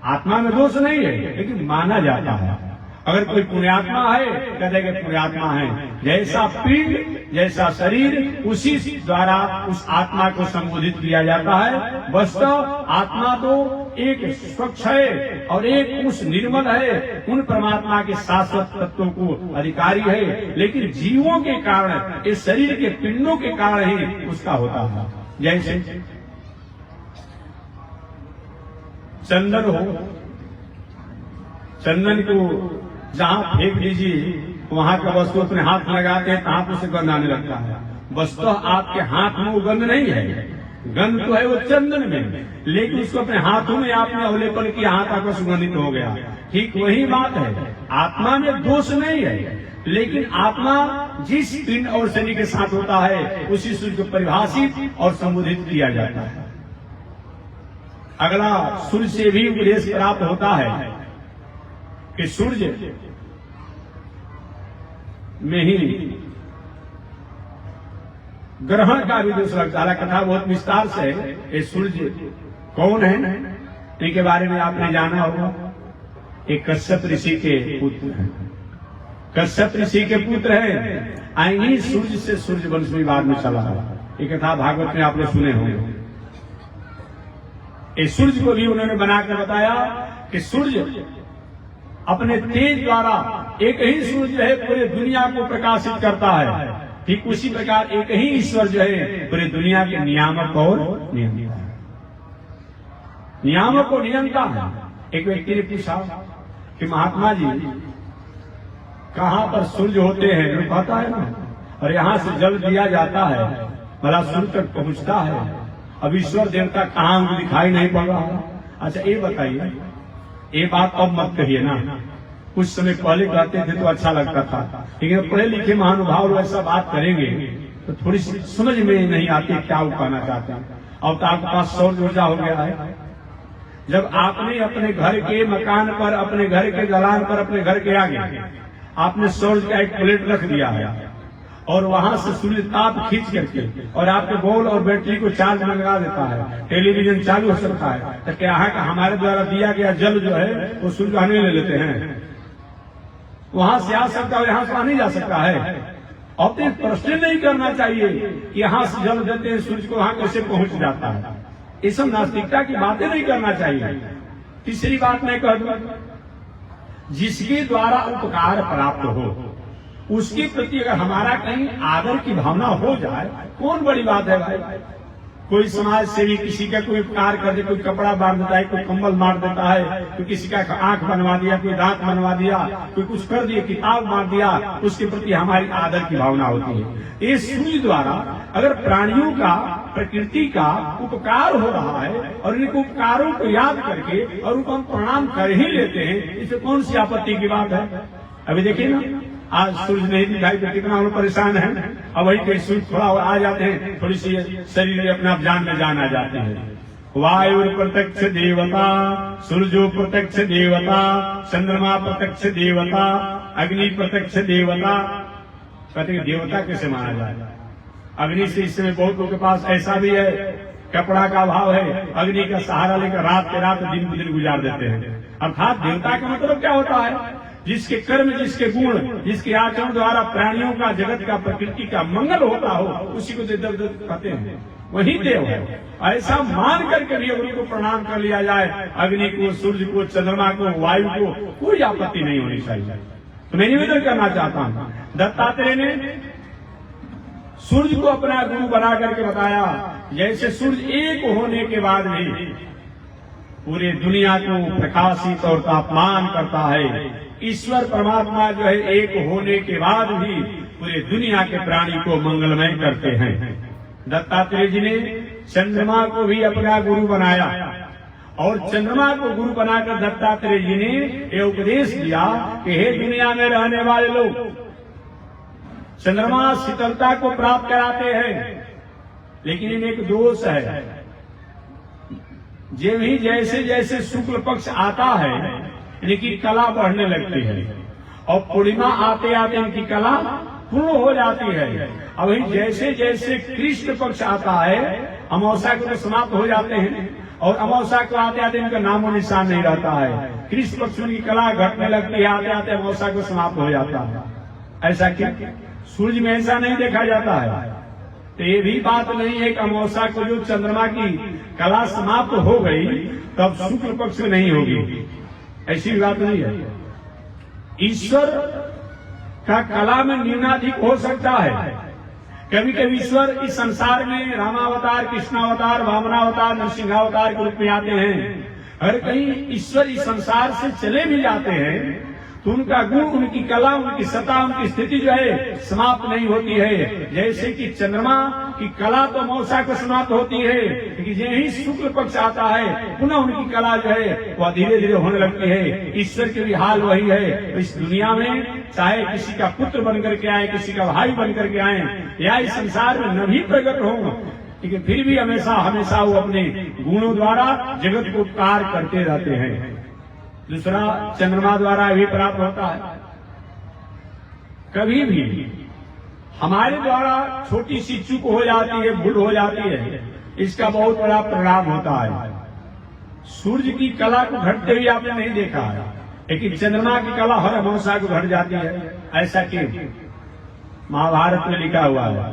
आत्मा में दोष नहीं है लेकिन माना जाता है। अगर कोई पुण्यात्मा है कहते हैं पुण्यात्मा है। जैसा पिंड जैसा शरीर उसी द्वारा उस आत्मा को संबोधित किया जाता है। वस्तव आत्मा तो एक स्वच्छ है और एक उस निर्मल है, उन परमात्मा के शाश्वत तत्वों को अधिकारी है, लेकिन जीवों के कारण, इस शरीर के पिंडों के कारण ही उसका होता है। जैसे चंदन हो, चंदन को जहां फेंक दीजिए वहां का वस्तु अपने हाथ लगाते हैं तहां उसे गंध आने लगता है। वस्तु आपके हाथ में वो गंध नहीं है, गंध तो है वो चंदन में, लेकिन उसको अपने हाथों में आपने अवलेपन किया, हाथ आपका सुगंधित हो गया। ठीक वही बात है, आत्मा में दोष नहीं है, लेकिन आत्मा जिस पिंड और शरीर के साथ होता है उसी सूर्य को परिभाषित और संबोधित किया जाता है। अगला सूर्य से भी उपदेश प्राप्त होता है कि सूर्य में ही ग्रहण का भी दोष लगता है। कथा बहुत विस्तार से है। ये सूर्य कौन है इनके बारे में आपने जाना होगा। एक कश्यप ऋषि के पुत्र हैं, कश्यप ऋषि के पुत्र हैं। आइनी सूर्य से सूर्य वंश विवाद में चला है। ये कथा भागवत में आपने सुने होंगे। इस सूर्य को भी उन्होंने बनाकर बताया कि सूर्य अपने तेज द्वारा, एक ही सूर्य है पूरे दुनिया को प्रकाशित करता है, ठीक उसी प्रकार एक ही ईश्वर जो है पूरी दुनिया के नियामक और नियंता है। नियामक और नियंता है। एक व्यक्ति ने पूछा कि महात्मा जी कहां पर सूर्य होते हैं? लोग कहता है ना, और यहां से जल दिया जाता है, भला सूर्य तक पहुंचता है, अब ईश्वर देवता कहां हमको दिखाई नहीं पड़ रहा है। अच्छा ये बताइए, ये बात अब मत कहिए ना, कुछ समय पहले कहते थे तो अच्छा लगता था, लेकिन पढ़े लिखे महानुभाव ऐसा बात करेंगे तो थोड़ी सी समझ में नहीं आती क्या वो कहना चाहते हैं। अब तो आपके पास सौर ऊर्जा हो गया है। जब आपने अपने घर के मकान पर, अपने घर के दलान पर, अपने घर के आगे आपने सौर का एक प्लेट रख दिया है और वहां से सूर्य ताप खींच करके और आपके बॉल और बैटरी को चार्ज में लगा देता है, टेलीविजन चालू हो सकता है, तो क्या यहाँ का हमारे द्वारा दिया गया जल जो है वो सूर्य आने ले लेते हैं? वहां से आ सकता है, यहाँ से आ नहीं जा सकता है। अब तो प्रश्न नहीं करना चाहिए कि यहाँ से जल देते हैं सूर्य को वहां कैसे पहुंच जाता है। ये सब नास्तिकता की बातें नहीं करना चाहिए। तीसरी बात मैं कह दूं, जिसके द्वारा उपकार प्राप्त हो उसके प्रति अगर हमारा कहीं आदर की भावना हो जाए, कौन बड़ी बात है भाई। कोई समाज सेवी किसी का कोई उपकार कर दे, कोई कपड़ा बांध देता है, कोई कंबल मार देता है, कोई किसी का आंख बनवा दिया, कोई दांत बनवा दिया, कोई कुछ कर दिया, किताब मार दिया, उसके प्रति हमारी आदर की भावना होती है। ये सूर्य द्वारा अगर प्राणियों का, प्रकृति का उपकार हो रहा है और इनके उपकारों को याद करके और उनको हम प्रणाम कर ही लेते हैं, इसमें कौन सी आपत्ति की बात है। अभी देखिए ना, आज सूर्य नहीं दिखाई तो कितना हम परेशान है। अब वही कहीं सूर्य थोड़ा आ जाते हैं, थोड़ी सी शरीर में अपने आप जान में जान आ जाते हैं। वायु प्रत्यक्ष देवता, सूर्यो प्रत्यक्ष देवता, चंद्रमा प्रत्यक्ष देवता, अग्नि प्रत्यक्ष देवता। कहते हैं देवता कैसे माना जाए? अग्नि से इस समय बहुत लोगों के पास ऐसा भी है कपड़ा का अभाव है, अग्नि का सहारा लेकर रात के रात दिन को दिन गुजार देते हैं। अर्थात देवता का मतलब क्या होता है? जिसके कर्म, जिसके गुण, जिसके आचरण द्वारा प्राणियों का, जगत का, प्रकृति का मंगल होता हो, उसी को देव कहते हैं, वही देव है। ऐसा मान करके भी अग्नि को प्रणाम कर लिया जाए, अग्नि को, सूर्य को, चंद्रमा को, वायु को, कोई आपत्ति नहीं होनी चाहिए। तो मैं निवेदन करना चाहता हूँ, दत्तात्रेय ने सूर्य को अपना गुरु बना करके बताया, जैसे सूर्य एक होने के बाद भी पूरे दुनिया को प्रकाशित और तापमान करता है, ईश्वर परमात्मा जो है एक होने के बाद भी पूरे दुनिया के प्राणी को मंगलमय करते हैं। दत्तात्रेय जी ने चंद्रमा को भी अपना गुरु बनाया और चंद्रमा को गुरु बनाकर दत्तात्रेय जी ने यह उपदेश दिया कि हे दुनिया में रहने वाले लोग, चंद्रमा शीतलता को प्राप्त कराते हैं, लेकिन इनमें एक दोष है। जैसे जैसे शुक्ल पक्ष आता है इनकी कला बढ़ने लगती है और पूर्णिमा आते आते इनकी कला पूर्ण हो जाती है। अब जैसे जैसे कृष्ण पक्ष आता है अमावस्या को तो समाप्त हो जाते हैं और अमावस्या को आते आते इनका नामो निशान नहीं रहता है। कृष्ण पक्ष की कला घटने लगती है, आते आते अमावस्या को समाप्त हो जाता है। ऐसा क्यों? सूर्य में ऐसा नहीं देखा जाता है। तो ये भी बात नहीं है कि अमावस्या को जो चंद्रमा की कला समाप्त हो गई तब शुक्ल पक्ष में नहीं होगी, ऐसी बात नहीं है। ईश्वर का कला में न्यूनाधिक हो सकता है। कभी कभी ईश्वर इस संसार में रामावतार, कृष्णावतार, वामनावतार, नरसिंहावतार के रूप में आते हैं। अगर कहीं ईश्वर इस संसार से चले भी जाते हैं तो उनका गुण, उनकी कला, उनकी सत्ता, उनकी स्थिति जो है समाप्त नहीं होती है। जैसे कि चंद्रमा की कला तो अमावस्या को समाप्त होती है, लेकिन यही शुक्ल पक्ष आता है पुनः उनकी कला जो है वह धीरे धीरे होने लगती है। ईश्वर के भी हाल वही है। इस दुनिया में चाहे किसी का पुत्र बनकर के आए, किसी का भाई बनकर के आए या इस संसार में न भी प्रकट हो, लेकिन फिर भी हमेशा हमेशा वो अपने गुणों द्वारा जगत को उपकार करते रहते हैं। दूसरा, चंद्रमा द्वारा भी प्राप्त होता है। कभी भी हमारे द्वारा छोटी सी चूक हो जाती है, भूल हो जाती है, इसका बहुत बड़ा परिणाम होता है। सूर्य की कला को घटते हुए आपने नहीं देखा है, लेकिन चंद्रमा की कला हर अमावस्या को घट जाती है। ऐसा क्यों? महाभारत में लिखा हुआ है,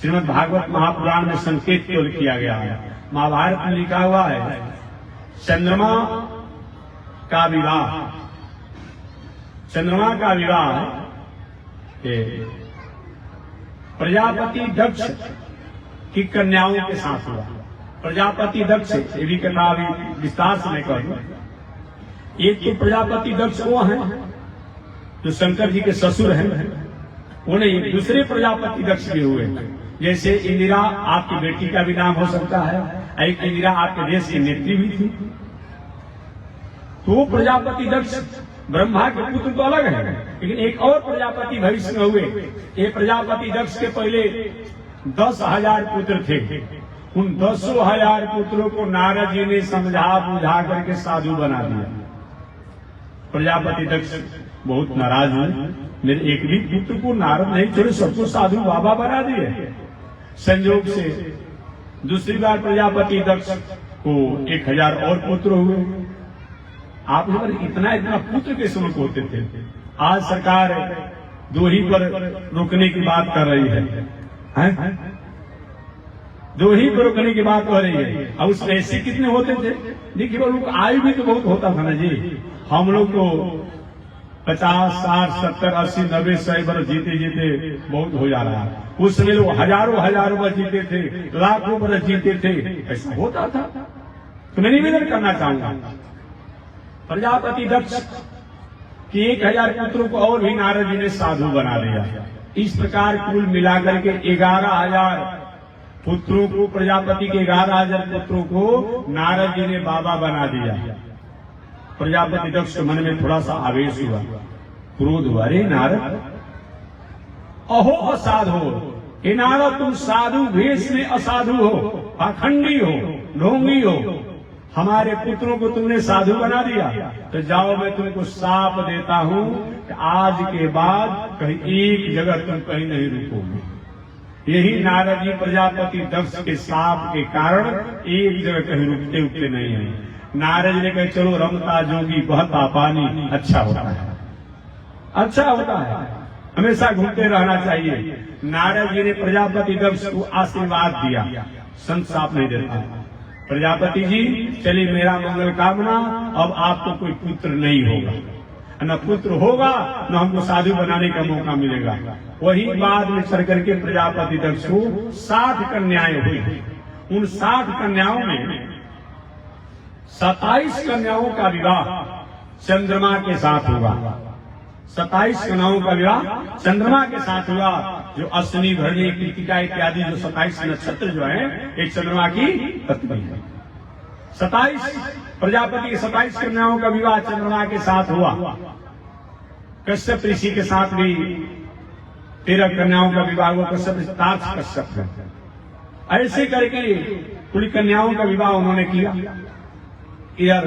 श्रीमद् भागवत महापुराण में संकेत को किया गया है। महाभारत में लिखा हुआ है, चंद्रमा का विवाह, चंद्रमा का विवाह प्रजापति दक्ष की कन्याओं के साथ हुआ। प्रजापति दक्ष, ये भी कथा अभी विस्तार से मैं कहूं। एक तो प्रजापति दक्ष वो हैं जो शंकर जी के ससुर हैं, उन्हें एक दूसरे प्रजापति दक्ष भी हुए। जैसे इंदिरा आपकी बेटी का भी नाम हो सकता है, एक इंदिरा आपके देश की नेत्री भी थी। तो प्रजापति दक्ष ब्रह्मा के पुत्र तो अलग है, लेकिन एक और प्रजापति भविष्य में हुए। ये प्रजापति दक्ष के पहले 10,000 पुत्र थे। उन 10,000 पुत्रों को नारद जी ने समझा बुझा करके साधु बना दिया। प्रजापति दक्ष बहुत नाराज हुए, मेरे एक भी पुत्र को नारद नहीं छोड़े, सबको साधु बाबा बना दिए। संयोग से दूसरी बार प्रजापति दक्ष को 1,000 और पुत्र हुए। आप इतना इतना पुत्र के समय होते थे। आज सरकार 2 ही पर रोकने की बात कर रही है, 2 ही पर रोकने की बात हो रही है। अब उसमें ऐसे कितने होते थे? देखिए वो लोग आयु भी तो बहुत होता था ना जी। हम लोग को 50, 60, 70, 80, 90, 100 वर्ष जीते जीते बहुत हो जा रहा है। उस समय लोग हजारों वर्ष जीते थे, लाखों वर्ष जीते थे, ऐसा होता था। तो मैं निवेदन करना चाहूंगा, प्रजापति दक्ष की 1,000 पुत्रों को और भी नारद जी ने साधु बना दिया। इस प्रकार कुल मिलाकर के 11,000 पुत्रों को, प्रजापति के 11,000 पुत्रों को नारद जी ने बाबा बना दिया। प्रजापति दक्ष के मन में थोड़ा सा आवेश हुआ, क्रोध हुआ। अरे नारद, अहो असाधु, हे नारद तुम साधु भेष में असाधु हो, पाखंडी हो, ढोंगी हो, हमारे पुत्रों को तुमने साधु बना दिया। तो जाओ मैं तुमको शाप देता हूं कि आज के बाद कहीं एक जगह तुम कहीं नहीं रुकोगे। यही नारद जी प्रजापति दक्ष के साप के कारण एक जगह कहीं रुकते उठते नहीं है। नारद ने कहा चलो रमता जोगी बहता पानी, अच्छा होता है, अच्छा होता है, हमेशा घूमते रहना चाहिए। नारद जी ने प्रजापति दक्ष को आशीर्वाद दिया, संत साप नहीं देता। प्रजापति जी चलिए मेरा मंगल कामना, अब आपको कोई पुत्र नहीं होगा, न पुत्र होगा न हमको साधु बनाने का मौका मिलेगा। वही बाद में चल करके प्रजापति दक्ष को 60 कन्याएं हुई। उन 60 कन्याओं में 27 कन्याओं का विवाह चंद्रमा के साथ हुआ। 27 कन्याओं का विवाह चंद्रमा के साथ हुआ। जो अश्विनी भरणी कृतिका इत्यादि जो 27 नक्षत्र जो है एक चंद्रमा की पत्नी है। 27 प्रजापति के 27 कन्याओं का विवाह चंद्रमा के साथ हुआ। कश्यप ऋषि के साथ भी 13 कन्याओं का विवाह हुआ। कश्यप है। ऐसे करके पूरी कन्याओं का विवाह उन्होंने किया। इधर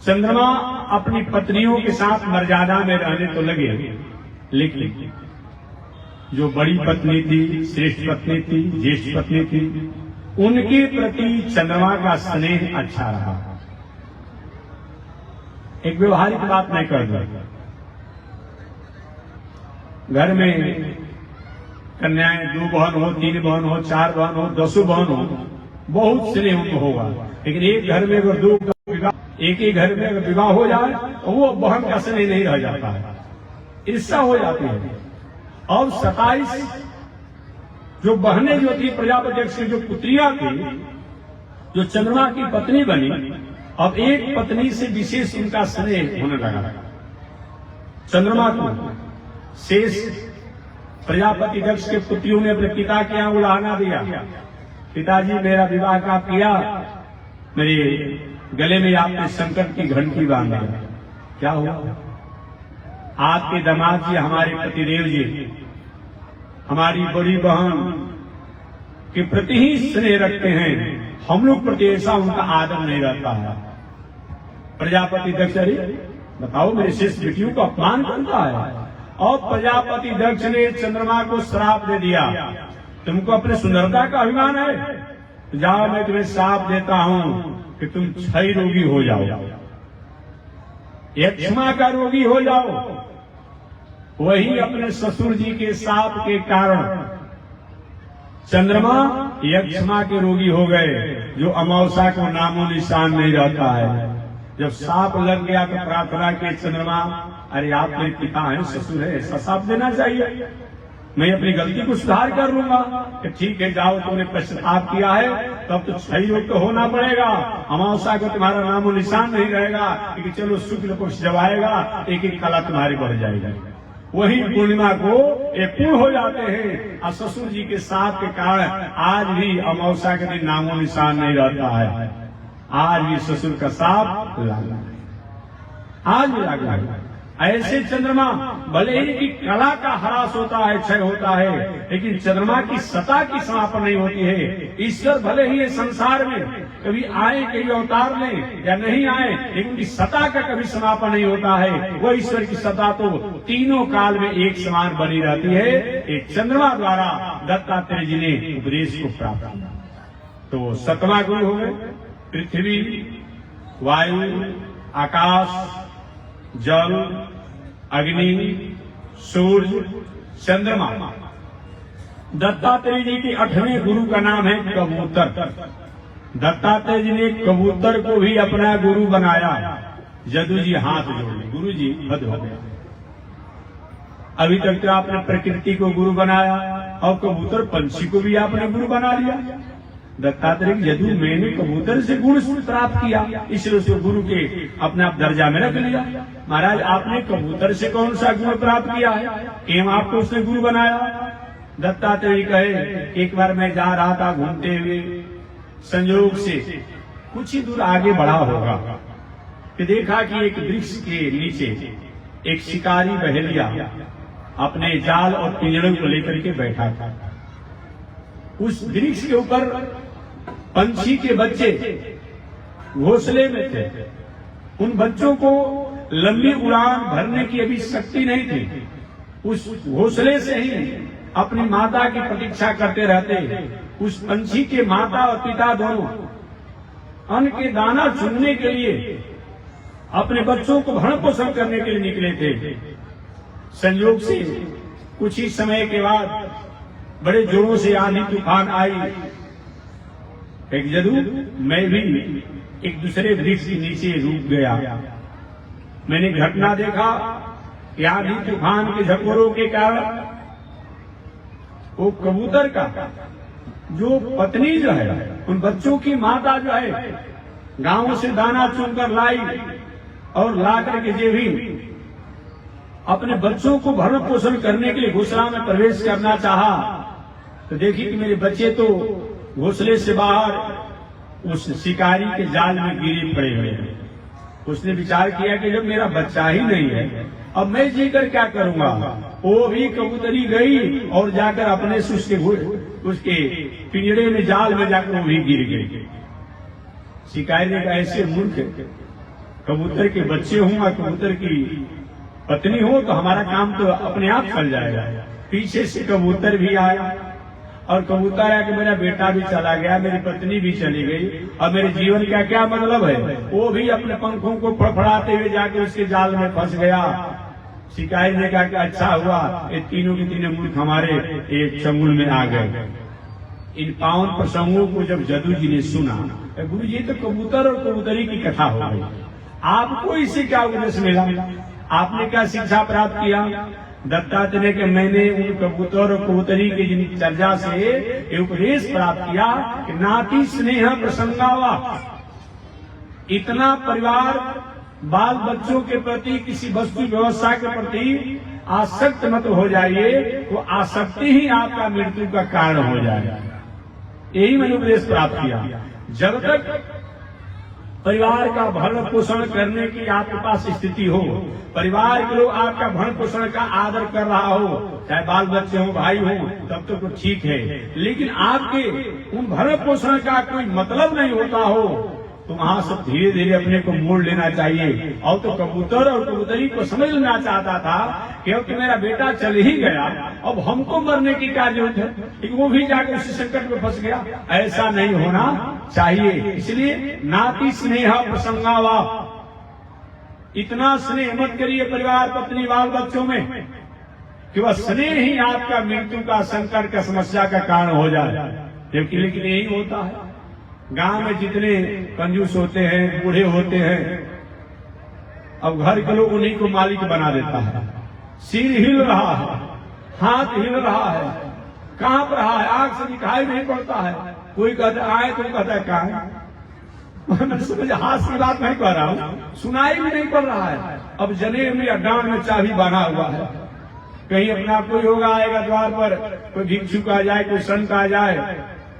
चंद्रमा अपनी पत्नियों के साथ मर्यादा में रहने तो लगे, लेकिन जो बड़ी पत्नी थी, श्रेष्ठ पत्नी थी, ज्येष्ठ पत्नी थी, उनके प्रति चंद्रमा का स्नेह अच्छा रहा। एक व्यवहारिक बात मैं कर दूं, घर में कन्याएं 2 बहन हो, 3 बहन हो, 4 बहन हो, 10 बहन हो, बहुत स्नेह उनको होगा। लेकिन एक घर में अगर 2 विवाह, एक ही घर में अगर विवाह हो जाए तो वो बहन का स्नेह नहीं रह जाता है, ईर्ष्या हो जाती है। और 27 जो बहनें जो थी प्रजापति की जो पुत्रियां थी, जो चंद्रमा की पत्नी बनी, अब एक पत्नी से विशेष उनका स्नेह होने लगा। चंद्रमा को शेष प्रजापति दक्ष के पुत्रियों ने अपने पिता के यहाँ उलाहना दिया, पिताजी मेरा विवाह का किया, मेरे गले में आपने संकट की घंटी बांध दिया, क्या हुआ? आपके दामाद जी हमारे पतिदेव जी हमारी बड़ी बहन के प्रति ही स्नेह रखते हैं, हम लोग प्रति ऐसा उनका आदर नहीं रहता है। प्रजापति दक्ष बताओ मेरे शेष बेटियों को अपमान करता है। और प्रजापति दक्ष ने चंद्रमा को श्राप दे दिया, तुमको अपने सुंदरता का अभिमान है, जाओ मैं तुम्हें श्राप देता हूं कि तुम क्षय रोगी हो जाओ, यक्ष्मा का रोगी हो जाओ। वही अपने ससुर जी के शाप के कारण चंद्रमा यक्ष्मा के रोगी हो गए, जो अमावस्या को नामो निशान नहीं रहता है। जब सांप लग गया तो प्रार्थना के चंद्रमा, अरे आप मेरे पिता हैं, ससुर है, ऐसा सांप देना चाहिए, मैं अपनी गलती को सुधार कर लूंगा। कि ठीक है जाओ, तुमने पश्चाताप किया है, तब तो क्षय रोग तो होना पड़ेगा, अमावस्या को तुम्हारा नामो निशान नहीं रहेगा, क्योंकि चलो शुक्ल पक्ष जब आएगा एक एक कला तुम्हारी बढ़ जाएगी। वही पूर्णिमा को ये पूर्ण हो जाते हैं। और ससुर जी के साथ के कारण आज भी अमावस्या के दिन नामो निशान नहीं रहता है। आज भी ससुर का साप लागू है, आज भी लागू है। ऐसे चंद्रमा भले ही की कला का ह्रास होता है, क्षय होता है, लेकिन चंद्रमा की सत्ता की समापन नहीं होती है। ईश्वर भले ही ये संसार में कभी आए, कभी अवतार में या नहीं आए, लेकिन उनकी सत्ता का कभी समापन नहीं होता है। वो ईश्वर की सत्ता तो तीनों काल में एक समान बनी रहती है। एक चंद्रमा द्वारा दत्तात्रेय जी ने उपदेश को प्राप्त किया। तो 7वां गुरु हो गए पृथ्वी, वायु, आकाश, जल, अग्नि, सूर्य, चंद्रमा। दत्तात्रेय जी के 8वें गुरु का नाम है कबूतर। दत्तात्रेय जी ने कबूतर को भी अपना गुरु बनाया। जदू जी हाथ जोड़े, गुरु जी हद हो गया। अभी तक तो आपने प्रकृति को गुरु बनाया और कबूतर पंछी को भी आपने गुरु बना लिया। दत्तात्रेय यदु मैंने कबूतर से गुण प्राप्त किया, इसलिए उसको गुरु के अपने आप दर्जा में रख लिया। महाराज आपने कबूतर से कौन सा गुण प्राप्त किया है, एवं आपको उसने गुरु बनाया? दत्तात्रेय कहे एक बार मैं जा रहा था घूमते हुए, संयोग से कुछ ही दूर आगे बढ़ा होगा कि देखा कि एक वृक्ष के नीचे एक शिकारी बहेलिया अपने जाल और पिंजड़ों को लेकर के बैठा था। उस वृक्ष के ऊपर पंछी के बच्चे घोंसले में थे। उन बच्चों को लंबी उड़ान भरने की अभी शक्ति नहीं थी। उस घोंसले से ही अपनी माता की प्रतीक्षा करते रहते। उस पंछी के माता और पिता दोनों अन्न के दाना चुनने के लिए अपने बच्चों को भरण पोषण करने के लिए निकले थे। संयोग से कुछ ही समय के बाद बड़े जोरों से आंधी तूफान आई। एक जदू मैं भी एक दूसरे वृक्ष के नीचे रुक गया। मैंने घटना देखा कि आंधी तूफान के झकोरों के कारण वो कबूतर का जो पत्नी जो है, उन बच्चों की माता जो है, गांव से दाना चुनकर लाई और ला करके जे भी अपने बच्चों को भरण पोषण करने के लिए घोंसला में प्रवेश करना चाहा, तो देखी कि मेरे बच्चे तो घोंसले से बाहर उस शिकारी के जाल में गिरे पड़े हुए हैं। उसने विचार किया कि जब मेरा बच्चा ही नहीं है, अब मैं जीकर क्या करूंगा। वो भी कबूतरी गई और जाकर अपने से उसके पिंजड़े में, जाल में जाकर वो भी गिर गई। शिकारी ने कहा, ऐसे मूर्ख कबूतर के बच्चे हों और कबूतर की पत्नी हो तो हमारा काम तो अपने आप चल जाएगा। पीछे से कबूतर भी आया और कबूतर आया कि मेरा बेटा भी चला गया, मेरी पत्नी भी चली गई, अब मेरे जीवन का क्या मतलब है। वो भी अपने पंखों को फड़फड़ाते हुए जाके उसके जाल में फंस गया। शिकारी ने कहा कि अच्छा हुआ ये तीनों के तीनों मूर्ख हमारे एक चंगुल में आ गए। इन पावन प्रसंगों को जब जदू जी ने सुना, गुरु जी तो कबूतर और कबूतरी की कथा हो गई, आपको इससे क्या उपदेश मिला, आपने क्या शिक्षा प्राप्त किया। दत्तात्रेय के मैंने उन कबूतर और कबूतरी की जिन चर्चा से ये उपदेश प्राप्त किया कि नाती स्नेह प्रसंगावा। इतना परिवार बाल बच्चों के प्रति, किसी वस्तु व्यवस्था के प्रति आसक्त मत हो जाइए, तो आसक्ति ही आपका मृत्यु का कारण हो जाएगा। यही मैंने उपदेश प्राप्त किया। जब तक परिवार का भरण पोषण करने की आपके पास स्थिति हो, परिवार के लोग आपका भरण पोषण का आदर कर रहा हो, चाहे बाल बच्चे हो, भाई हो, तब तो ठीक है। लेकिन आपके उन भरण पोषण का कोई मतलब नहीं होता हो, तो वहां से धीरे धीरे अपने को मोड़ लेना चाहिए। और तो कबूतर और कबूतरी को समझ लेना चाहता था क्योंकि मेरा बेटा चल ही गया, अब हमको मरने की क्या जरूरत है, लेकिन वो भी जाकर उसी संकट में फंस गया। ऐसा नहीं होना चाहिए। इसलिए नाती स्नेह प्रसंगावा, इतना स्नेह मत करिए परिवार, पत्नी, बाल बच्चों में कि वह स्नेह ही आपका मृत्यु का, संकट का, समस्या का कारण हो जाए। जबकि लेकिन यही होता है, गांव में जितने कंजूस होते हैं, बूढ़े होते हैं, अब घर के लोग उन्हीं को मालिक बना देता है। सिर हिल रहा है, हाथ हिल रहा है, कांप रहा है, आंख से दिखाई नहीं पड़ता है। कोई कहता आए, कोई कहता है कहाँ। मैं समझ हाथ की बात नहीं कर रहा हूँ, सुनाई भी नहीं पड़ रहा है। अब जनेब में या डांड में चाबी बना हुआ है, कहीं अपना कोई होगा आएगा द्वार पर, कोई भिक्षुक आ जाए, कोई संत आ जाए,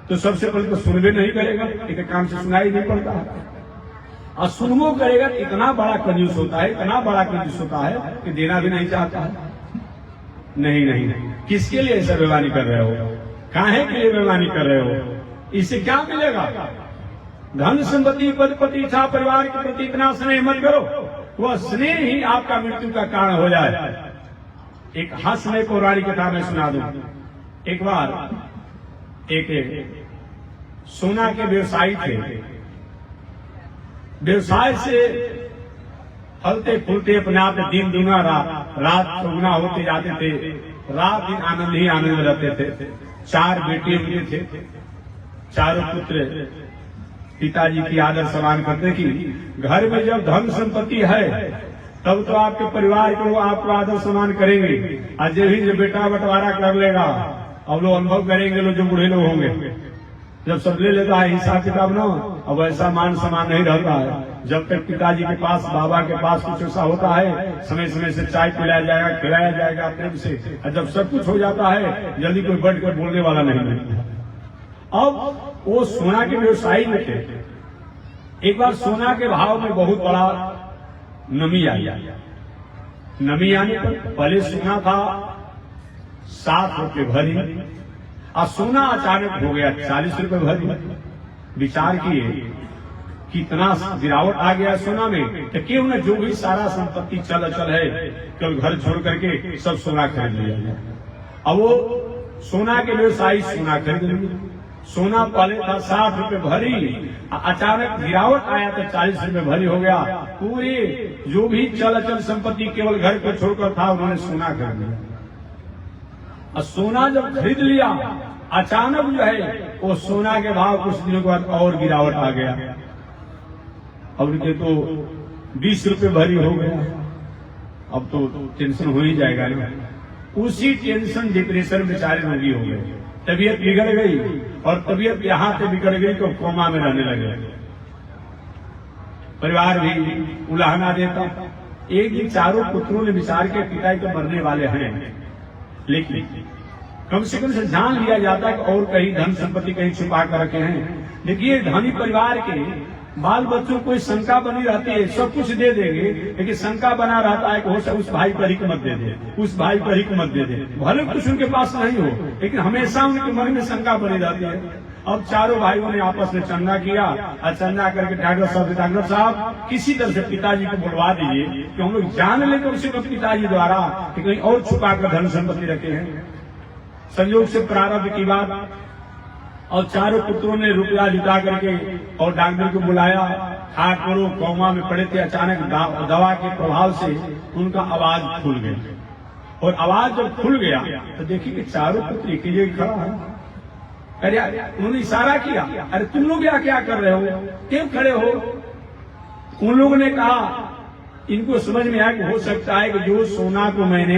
तो सबसे पहले तो सुनबे नहीं करेगा, एक काम से सुनाई नहीं पड़ता है। और सुनबो करेगा तो इतना बड़ा कंजूस होता है, इतना बड़ा कंजूस होता है कि देना भी नहीं चाहता है। नहीं नहीं नहीं, किसके लिए ऐसा बेईमानी कर रहे हो, काहे के लिए बेईमानी कर रहे हो, इससे क्या मिलेगा। धन संपत्ति, पद प्रतिष्ठा, परिवार के प्रति इतना स्नेह मत करो, वह स्नेह ही आपका मृत्यु का कारण हो जाए। एक हास्य पौराणिक कथा में सुना दूं। एक बार एक सोना के व्यवसायी थे, व्यवसाय से फलते फूलते अपने आप दिन दुना रात चौगुना होते जाते थे। रात दिन आनंद ही आनंद रहते थे। 4 बेटे उनके थे, चारों पुत्र पिताजी की आदर सम्मान करते कि घर में जब धन संपत्ति है तब तो आपके परिवार के लोग आपको आदर सम्मान करेंगे। आज जब बेटा बंटवारा कर लेगा, अब लोग अनुभव करेंगे, लोग जो बूढ़े लोग होंगे, जब सब ले लेता है हिसाब किताब ना, अब ऐसा मान सम्मान नहीं रहता है। जब तक पिताजी के पास, बाबा के पास कुछ ऐसा होता है, समय समय से चाय पिलाया जाएगा, खिलाया जाएगा प्रेम से, और जब सब कुछ हो जाता है जल्दी कोई बढ़ कर बोलने वाला नहीं मिलता। अब वो सोना के व्यवसायी में थे। एक बार सोना के भाव में बहुत बड़ा नमी आई। नमी आने पर पहले सोना था 7 रुपये भरी, और सोना अचानक हो गया 40 रुपये भरी। विचार किए कितना गिरावट आ गया सोना में, तो क्यों न जो भी सारा संपत्ति चल अचल है कल घर छोड़ करके सब सोना खरीद लिया। अब वो सोना के व्यवसायी सोना खरीद लिए। सोना पहले था 60 रुपए भरी, अचानक गिरावट आया तो 40 रुपए भरी हो गया। पूरे जो भी चल अचल संपत्ति केवल घर को छोड़कर था उन्होंने सोना खरीद लिया। और सोना जब खरीद लिया अचानक जो है वो सोना के भाव कुछ दिनों के बाद और गिरावट आ गया। अब उनके तो 20 रुपए भरी हो गया। अब तो टेंशन हो ही जाएगा ना। उसी टेंशन डिप्रेशन बेचारे रोगी हो गए, तबीयत बिगड़ गई और तबीयत यहाँ से बिगड़ गई तो कोमा में रहने लगे। परिवार भी उलाहना देता। एक दिन चारों पुत्रों ने विचार के पिता तो मरने वाले हैं, लेकिन कम से कम से जान लिया जाता कि और कहीं धन संपत्ति कहीं छुपा कर रखे हैं। देखिए धनी परिवार के बाल बच्चों को शंका बनी रहती है, सब कुछ दे देंगे लेकिन शंका बना रहता है कि हो उस भाई पर हिक मत दे दे, उस भाई पर हिक मत दे दे। भले कुछ उनके पास नहीं हो लेकिन हमेशा उनके मन में शंका बनी रहती है। अब चारों भाइयों ने आपस में चंदा किया और चंदा करके डॉक्टर साहब किसी तरह से पिताजी को बुलवा दीजिए कि हम लोग जान लेकर उसी को पिताजी द्वारा कि कहीं और छुपा कर धन संपत्ति रखे हैं। संयोग से प्रारब्ध की बात और चारों पुत्रों ने रुपया जुटा करके और डॉक्टर को बुलाया। हाथ करो कोमा में पड़े थे। अचानक दवा के प्रभाव से उनका आवाज खुल गई और आवाज जब खुल गया तो देखिए कि चारों पुत्र एक जगह खड़ा है। अरे उन्होंने इशारा किया, अरे तुम लोग यहाँ क्या कर रहे हो, क्यों खड़े हो? उन लोगों ने कहा, इनको समझ में आया कि हो सकता है कि जो सोना को मैंने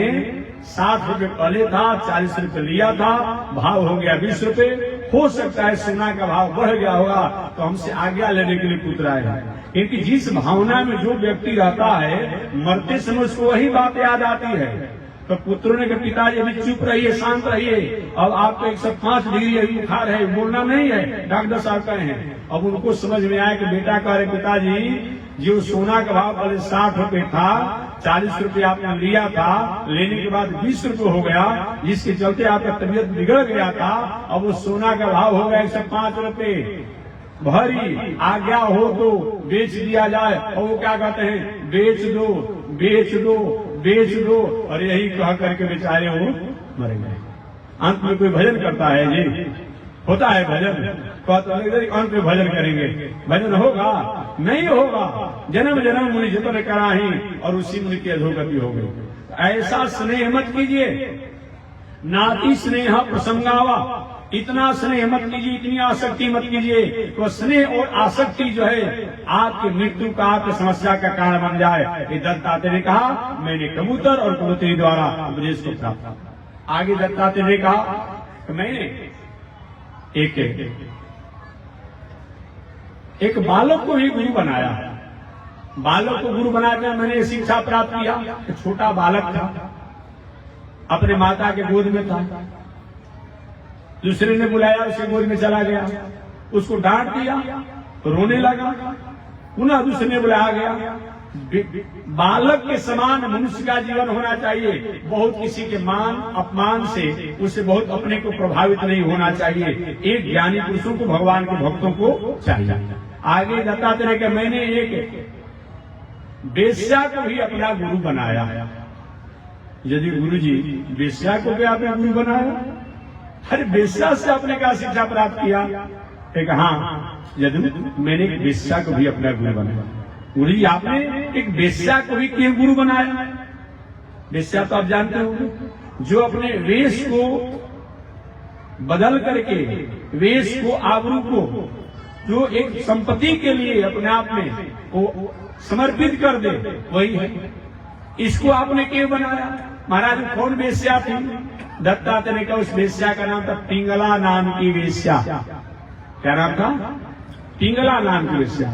60 रुपए पहले था 40 रुपए लिया था, भाव हो गया 20 रुपए, हो सकता है सोना का भाव बढ़ गया होगा तो हमसे आज्ञा लेने के लिए पुत्र आए हैं। क्योंकि जिस भावना में जो व्यक्ति रहता है मरते समय उसको वही बात याद आती है। तो पुत्रों ने कहा पिताजी अभी चुप रहिए, शांत रहिए, अब आपको 105 डिग्री अभी बुखार है, बोलना नहीं है, डॉक्टर साहब कहे हैं। अब उनको समझ में आया कि बेटा कह रहे पिताजी जो सोना का भाव पहले 60 रुपए था 40 रुपए आपने लिया था, लेने के बाद 20 रुपए हो गया, जिसके चलते आपका तबीयत बिगड़ गया था। अब वो सोना का भाव हो गया 105 रुपए भरी, आज्ञा हो तो बेच दिया जाए। और वो क्या कहते हैं, बेच दो बेच दो बेच दो। और यही कह करके बेचारे वो मर गए। अंत में कोई भजन करता है जी, होता है भजन, अंत में भजन करेंगे, भजन होगा नहीं होगा। जन्म जन्म मुनि जतन कराही और उसी मुनि की अधोगति हो गई। ऐसा स्नेह मत कीजिए, नाती स्नेह प्रसंगावा, इतना स्नेह मत कीजिए, इतनी आसक्ति मत कीजिए तो स्नेह और आसक्ति जो है आपकी मृत्यु का, आपकी समस्या का कारण बन जाए। ये दत्तात्रेय ने कहा, मैंने कबूतर और कबूतरी द्वारा उपदेश को प्राप्त। आगे दत्तात्रेय ने कहा कि मैंने एक बालक को ही गुरु बनाया। बालक को गुरु बनाकर मैंने शिक्षा प्राप्त किया। छोटा बालक था, अपने माता के गोद में था, दूसरे ने बुलाया, उसके गोद में चला गया, उसको डांट दिया, रोने लगा, पुनः दूसरे ने बुलाया गया। बालक के समान मनुष्य का जीवन होना चाहिए। बहुत किसी के मान अपमान से उससे बहुत अपने को प्रभावित नहीं होना चाहिए। एक ज्ञानी पुरुषों को, भगवान के भक्तों को चाहिए। आगे दत्तात्रेय के मैंने एक वेश्या को भी अपना गुरु बनाया। यदि गुरु जी वेश्या को भी आपने गुरु बनाया? अरे वेश्या से आपने क्या शिक्षा प्राप्त किया? एक हाँ, यदि मैंने एक वेश्या को भी अपना गुरु बनाया। गुरु जी आपने एक वेश्या को भी क्यों गुरु बनाया? वेश्या तो आप जानते होंगे, जो अपने वेश को बदल करके, वेश को, आबरू को, जो एक संपत्ति के लिए अपने आप में वो समर्पित कर दे, वही है। इसको आपने क्यों बनाया? महाराज कौन वेश्या थी? दत्तात्रेय का उस वेश्या का नाम था पिंगला नाम की वेश्या। क्या नाम था? पिंगला नाम की वेश्या।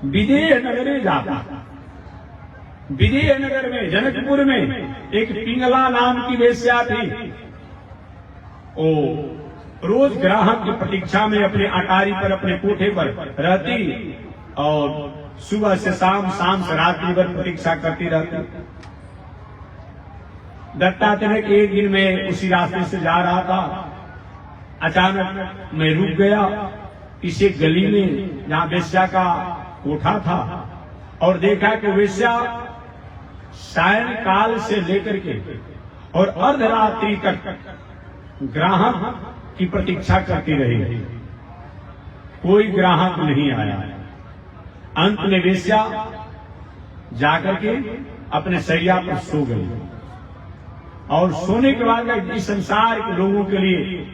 विदेह नगर में जाता, विदेह नगर में, जनकपुर में एक पिंगला नाम की वेश्या थी। ओ रोज ग्राहक की प्रतीक्षा में अपने अटारी पर, अपने कोठे पर रहती और सुबह से शाम, शाम से रात्रि भर प्रतीक्षा करती रहती। दत्तात्रेय के एक दिन में उसी रास्ते से जा रहा था, अचानक मैं रुक गया इसे गली में जहां वेश्या का कोठा था और देखा कि वेश्या सायं काल से लेकर के और अर्धरात्रि तक ग्राहक की प्रतीक्षा करती रही, कोई ग्राहक नहीं आया। अंत में वेश्या जाकर के अपने शैया पर सो गई और सोने के बाद इस संसार के लोगों के लिए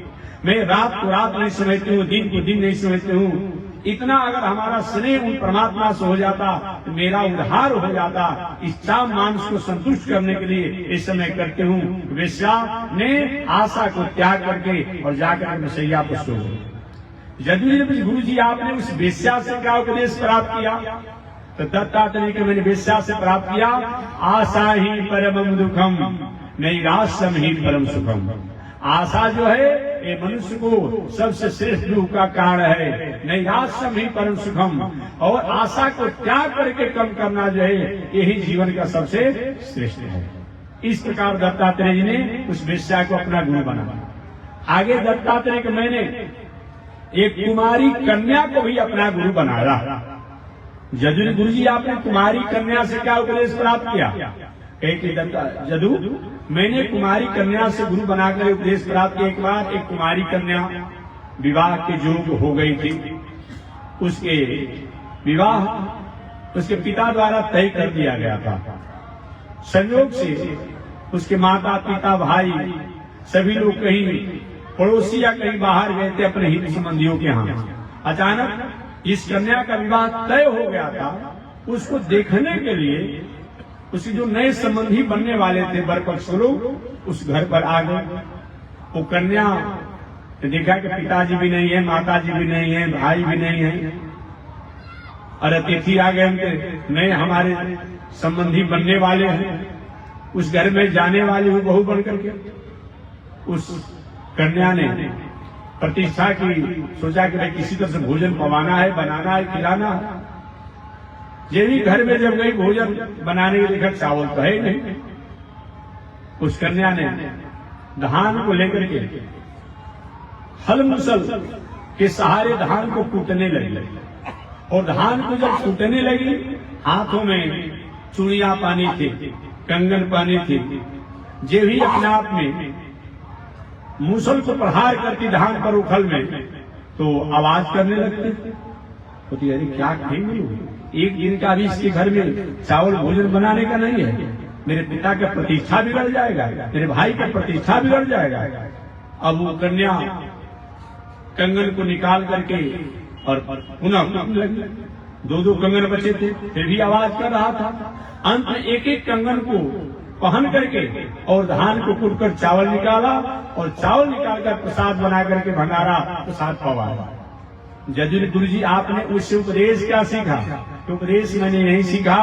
मैं रात को रात नहीं समझती हूँ, दिन को दिन नहीं समझती हूँ। इतना अगर हमारा स्नेह उन परमात्मा से हो जाता तो मेरा उद्धार हो जाता। इस चाम मानस को संतुष्ट करने के लिए इस समय करते हूँ। वेश्या ने आशा को त्याग करके और जाकर के शैया पर सो गई। यदि गुरु जी आपने उस वेश्या से क्या उपदेश प्राप्त किया? तो दत्तात्रेय के मैंने वेश्या से प्राप्त किया, आशा ही परम दुखम नैराश्यम ही परम सुखम। आशा जो है ये मनुष्य को सबसे श्रेष्ठ दुख का कारण है। नैराश्यम ही परम सुखम, और आशा को त्याग करके कम करना जो है यही जीवन का सबसे श्रेष्ठ है। इस प्रकार दत्तात्रेय जी ने उस वेश्या को अपना गुरु बनाया। आगे दत्तात्रेय के मैंने एक कुमारी कन्या को भी अपना गुरु बनाया। जदू गुरु जी आपने कुमारी कन्या से क्या उपदेश प्राप्त किया? जदू मैंने कुमारी कन्या से गुरु बनाकर उपदेश प्राप्त किया। एक बार एक कुमारी कन्या विवाह के योग्य हो गई थी। उसके विवाह उसके पिता द्वारा तय कर दिया गया था। संयोग से उसके माता पिता भाई सभी लोग कहीं पड़ोसी या कहीं बाहर गए थे अपने हित संबंधियों के यहाँ। अचानक इस कन्या का विवाह तय हो गया था। उसको देखने के लिए उसके जो नए संबंधी बनने वाले थे वर पक्ष लोग उस घर पर आ गए। वो कन्या ने देखा कि पिताजी भी नहीं है, माताजी भी नहीं है, भाई भी नहीं है, और अतिथि आ गए उनके नए हमारे संबंधी बनने वाले हैं। उस घर में जाने वाली हुई बहू बनकर के उस कन्या ने प्रतिष्ठा की, सोचा कि भाई किसी तरह से भोजन पवाना है, बनाना है, खिलाना है। ये भी घर में जब गई भोजन बनाने के लिए चावल तो है नहीं। उस कन्या ने धान को लेकर के हल मुसल के सहारे धान को कूटने लगी, और धान को जब कूटने लगी हाथों में चूड़ियां पानी थी, कंगन पानी थी। जे भी अपने आप में मुसल को प्रहार करती धान पर उखल में तो आवाज करने लगती होती, अरे क्या खाएंगे? एक दिन का भी इसके घर में चावल भोजन बनाने का नहीं है। मेरे पिता का प्रतिष्ठा बिगड़ जाएगा, मेरे भाई का प्रतिष्ठा बिगड़ जाएगा। अब वो कन्या कंगन को निकाल करके और पुनः कूटने लगी। दो कंगन बचे थे, फिर भी आवाज कर रहा था। अंत में एक एक कंगन को पहन करके और धान को कूटकर चावल निकाला, और चावल निकालकर प्रसाद बना करके भंडारा प्रसाद पवाया। जदू गुरु जी आपने उससे उपदेश क्या सीखा? तो उपदेश मैंने यही सीखा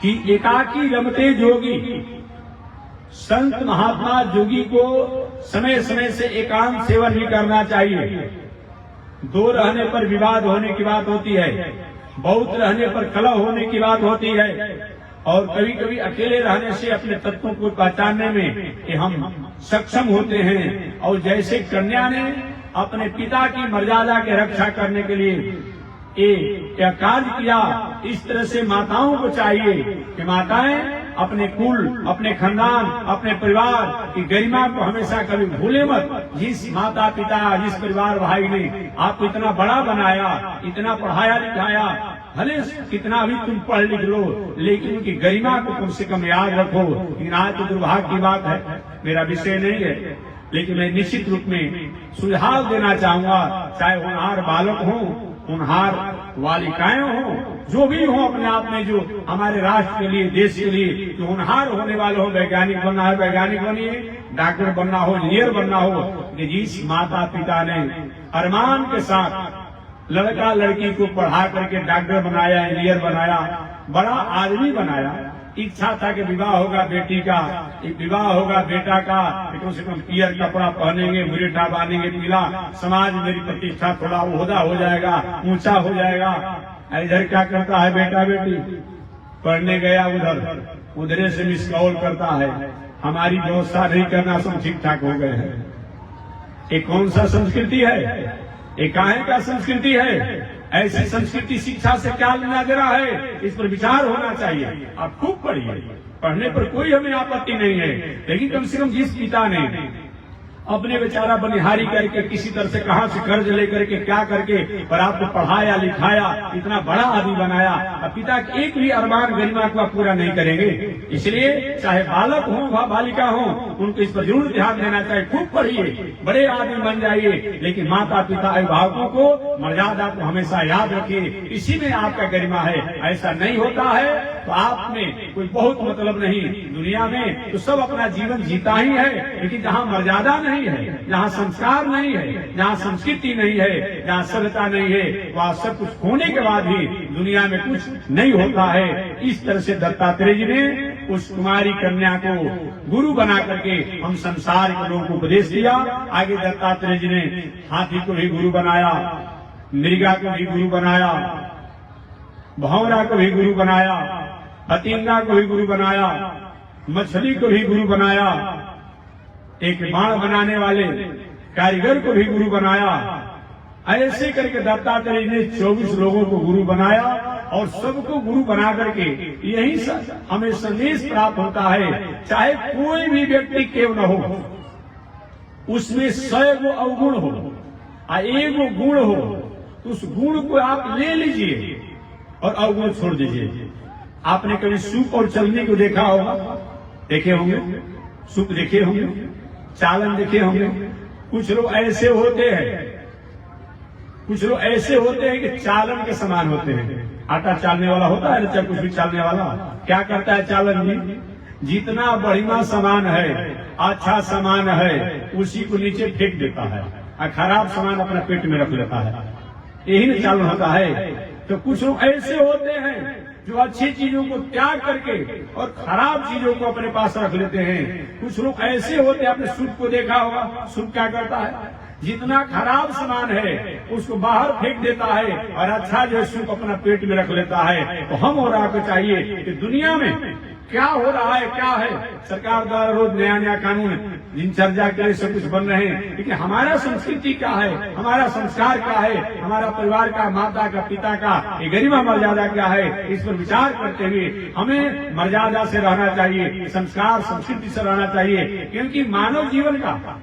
कि एकाकी रमते जोगी, संत महात्मा जोगी को समय समय से एकांत सेवन भी करना चाहिए। दो रहने पर विवाद होने की बात होती है, बहुत रहने पर कलह होने की बात होती है, और कभी कभी अकेले रहने से अपने तत्वों को पहचानने में कि हम सक्षम होते हैं। और जैसे कन्या ने अपने पिता की मर्यादा की रक्षा करने के लिए क्या कार्य किया, इस तरह से माताओं को चाहिए कि माताएं अपने कुल, अपने खानदान, अपने परिवार की गरिमा को हमेशा कभी भूले मत। जिस माता पिता, जिस परिवार भाई ने आपको इतना बड़ा बनाया, इतना पढ़ाया लिखाया, भले कितना भी तुम पढ़ लिख लो, लेकिन उनकी गरिमा को कम से कम याद रखो। लेकिन आज तो दुर्भाग्य की बात है, मेरा विषय नहीं है, लेकिन मैं निश्चित रूप में सुझाव देना चाहूंगा, चाहे होनहार बालक हो, होनहार बालिकाएं हो, जो भी हो अपने आप में, जो हमारे राष्ट्र के लिए, देश के लिए जो होनहार होने वाले हो, वैज्ञानिक बनना है वैज्ञानिक बनिए, डॉक्टर बनना हो इंजीनियर बनना हो। कि जिस माता पिता ने अरमान के साथ लड़का लड़की को पढ़ा करके डॉक्टर बनाया, इंजीनियर बनाया, बड़ा आदमी बनाया, इच्छा था कि विवाह होगा बेटी का, विवाह होगा बेटा का, कम से कम पियर कपड़ा पहनेंगे, मुरेठा बांधेंगे, पीला, समाज में मेरी प्रतिष्ठा थोड़ा ओहदा हो जाएगा, ऊंचा हो जाएगा। इधर क्या करता है बेटा बेटी? पढ़ने गया उधर से मिस कॉल करता है, हमारी व्यवस्था नहीं करना, सब ठीक ठाक हो गए हैं। ये कौन सा संस्कृति है? ये काहे का संस्कृति है? ऐसी संस्कृति शिक्षा से क्या लेना देना है? इस पर विचार होना चाहिए। आप खूब पढ़िए, पढ़ने पर कोई हमें आपत्ति नहीं है, लेकिन कम से कम जिस पिता ने अपने बेचारा बनिहारी करके किसी तरह से कहां से कर्ज लेकर के क्या करके पर आपको पढ़ाया लिखाया, इतना बड़ा आदमी बनाया, अब पिता के एक भी अरमान गरिमा को आप पूरा नहीं करेंगे। इसलिए चाहे बालक हो व बालिका हो, उनको इस पर जरूर ध्यान देना चाहिए। खूब पढ़िए, बड़े आदमी बन जाइए, लेकिन माता पिता अभिभावकों को मर्यादा को हमेशा याद रखिए। इसी में आपका गरिमा है। ऐसा नहीं होता है तो आप में कोई बहुत मतलब नहीं। दुनिया में तो सब अपना जीवन जीता ही है, लेकिन जहाँ मर्यादा नहीं है, जहाँ संस्कार नहीं है, जहाँ संस्कृति नहीं है, जहाँ सभ्यता नहीं है, वहाँ सब कुछ होने के बाद भी दुनिया में कुछ नहीं होता है। इस तरह से दत्तात्रेय जी ने उस कुमारी कन्या को गुरु बना करके हम संसार के लोगों को उपदेश दिया। आगे दत्तात्रेय जी ने हाथी को भी गुरु बनाया, मृगा को भी गुरु बनाया, भौरा को भी गुरु बनाया, पतिंगा को भी गुरु बनाया, मछली को भी गुरु बनाया, एक बाण बनाने वाले कारीगर को भी गुरु बनाया। ऐसे करके दत्तात्रेय ने 24 लोगों को गुरु बनाया और सबको गुरु बना करके यही हमें संदेश प्राप्त होता है। चाहे कोई भी व्यक्ति क्यों न हो, उसमें 100 गो अवगुण हो और 1 गो गुण हो, तो उस गुण को आप ले लीजिए और अवगुण छोड़ दीजिए। आपने कभी सूप और चलनी को देखा होगा, देखे होंगे, सूप देखे होंगे, चालन देखे होंगे। कुछ लोग ऐसे होते हैं, कुछ लोग ऐसे होते हैं कि चालन के समान होते हैं। आटा चालने वाला होता है, चाहे कुछ भी चालने वाला, क्या करता है चालन जी? जितना बढ़िया सामान है, अच्छा सामान है, उसी को नीचे फेंक देता है और खराब सामान अपना पेट में रख लेता है। यही ना चालन होता है। तो कुछ लोग ऐसे होते हैं जो अच्छी चीजों को त्याग करके और खराब चीजों को अपने पास रख लेते हैं। कुछ लोग ऐसे होते हैं, आपने सूप को देखा होगा, सूप क्या करता है? जितना खराब सामान है उसको बाहर फेंक देता है और अच्छा जो सूप अपना पेट में रख लेता है। तो हम और आपको चाहिए कि दुनिया में क्या हो रहा है, क्या है, सरकार द्वारा रोज नया नया कानून दिनचर्या के लिए सब कुछ बन रहे हैं, लेकिन हमारा संस्कृति क्या है, हमारा संस्कार क्या है, हमारा परिवार का, माता का, पिता का ये गरिमा मर्यादा क्या है, इस पर विचार करते हुए हमें मर्यादा से रहना चाहिए, संस्कार संस्कृति से रहना चाहिए। क्योंकि मानव जीवन का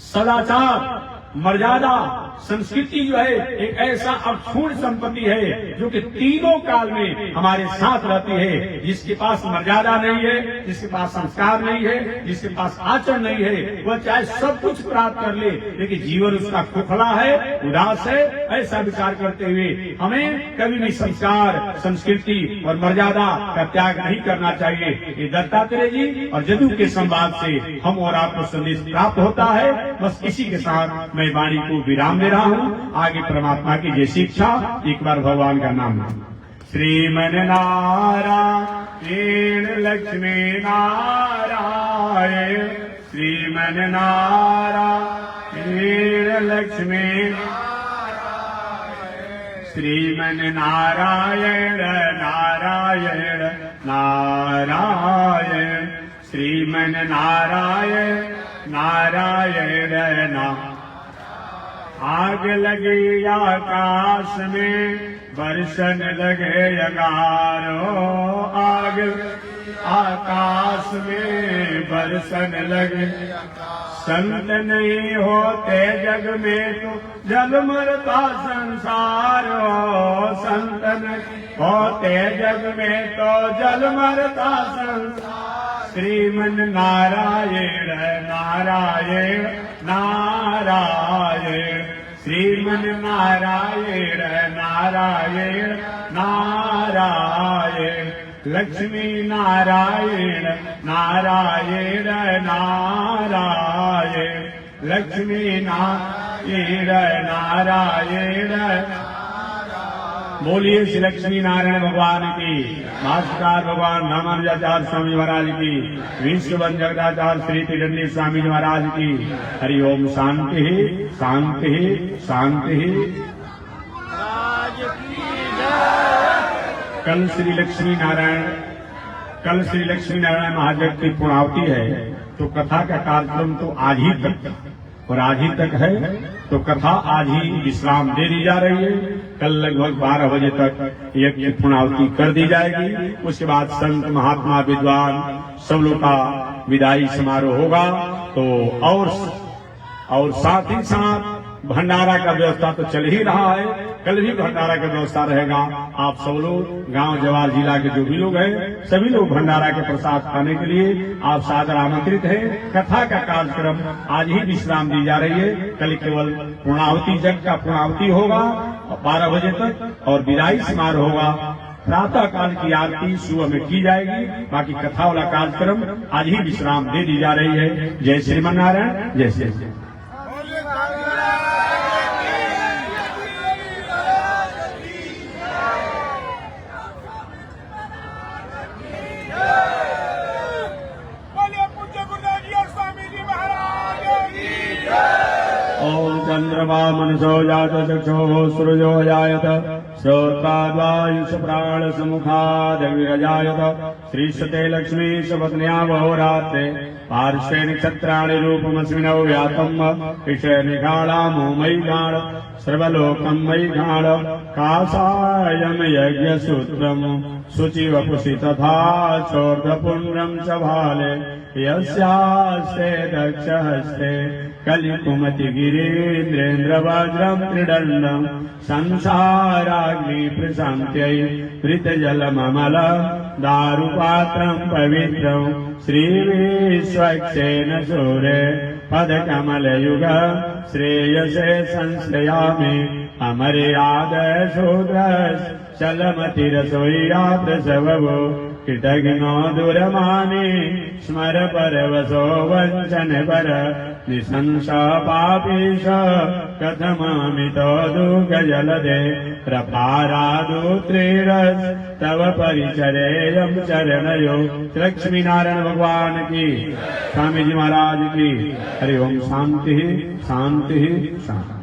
सदाचार, मर्यादा, संस्कृति जो है एक ऐसा अक्षुण्ण संपत्ति है जो कि तीनों काल में हमारे साथ रहती है। जिसके पास मर्यादा नहीं है, जिसके पास संस्कार नहीं है, जिसके पास आचरण नहीं है, वह चाहे सब कुछ प्राप्त कर ले, लेकिन जीवन उसका खोखला है, उदास है। ऐसा विचार करते हुए हमें कभी भी संस्कार, संस्कृति और मर्यादा का त्याग नहीं करना चाहिए। ये दत्तात्रेय जी और जदू के संवाद से हम और आपको संदेश प्राप्त होता है। बस इसी के साथ मैं वाणी को विराम दे रहा हूँ। आगे परमात्मा की जैसी इच्छा, एक बार भगवान का नाम लो। श्रीमन नारायण लक्ष्मी नारायण, श्रीमन नारायण लक्ष्मी नारायण, श्रीमन नारायण नारायण नारायण, श्रीमन नारायण नारायण नारायण। आग लगी आकाश में, बरसन लगे अंगारो, आग आकाश में बरसन लगे। संत नहीं होते जग में तो जल मरता संसार हो, संत नहीं होते जग में तो जल मरता संसार। श्रीमन नारायण नारायण नारायण, श्रीमन नारायण नारायण नारायण, लक्ष्मी नारायण नारायण नारायण, लक्ष्मी नारायण नारायण। बोलिए श्री लक्ष्मी नारायण भगवान की, भाष्यकार भगवान रामानुजाचार्य स्वामी महाराज की, विश्वबंधु जगदाचार्य श्री त्रिदंडी स्वामी जी महाराज की। हरि ओम। शांति शांति शांति। कल श्री लक्ष्मी नारायण महायज्ञ की पूर्णावती है, तो कथा का कार्यक्रम तो आज ही तक और आज ही तक है, तो कथा आज ही विश्राम दे दी जा रही है। कल लगभग 12 बजे तक यज्ञ की पूर्णावती कर दी जाएगी। उसके बाद संत महात्मा विद्वान सब लोग का विदाई समारोह होगा तो और साथ ही साथ भंडारा का व्यवस्था तो चल ही रहा है, कल भी भंडारा का व्यवस्था रहेगा। आप सब लोग गांव जवार जिला के जो भी लोग हैं सभी लोग भंडारा के प्रसाद खाने के लिए आप सादर आमंत्रित हैं। कथा का कार्यक्रम आज ही विश्राम दी जा रही है, कल केवल पूर्णाहुति जग का पूर्णाहुति होगा 12 बजे तक और विदाई समारोह होगा। प्रातः काल की आरती सुबह में की जाएगी, बाकी कथा वाला कार्यक्रम आज ही विश्राम दे दी जा रही है। जय श्रीमन नारायण, जय श्री ओम चंद्रमा मनसो जात चक्षो सूर्यो जायत श्रोत्राद्वायुष प्राण समुखादविरजायत श्रीशते लक्ष्मी सपत्न्या बहुरात्रे पार्श्वे नक्षत्राणि रूपमस्मिनौ व्यातम् विषय निघाणामो मयि गाढ सर्वलोकं मयि गाढ कासायं यज्ञसूत्रम् शुचिवपुषि तथा चोर्ध्वपुण्ड्रं च भाले यस्यास्ते दक्षहस्ते कलिकुमति गिरीन्द्रेन्द्रवज्रं त्रिदण्डं संसाराग्नि प्रशान्त्यै वृतजलममल दारुपात्रं पवित्रं श्रीविश्वक्सेन सूरे पदकमलयुग श्रेयसे संश्रयामि अमर्याद शूद्रस् चलमतिरसोया प्रसवो कृतघ्नो दुरमाने स्मर परवसो वञ्चन पर निशंस पापीश कथमामितो दुःखजलदे प्रपारादुत्रीरस् तव परिचरेयं चरणयो। लक्ष्मी नारायण भगवान की, स्वामी जी महाराज की। हरि ओम। शांति शांति शांति।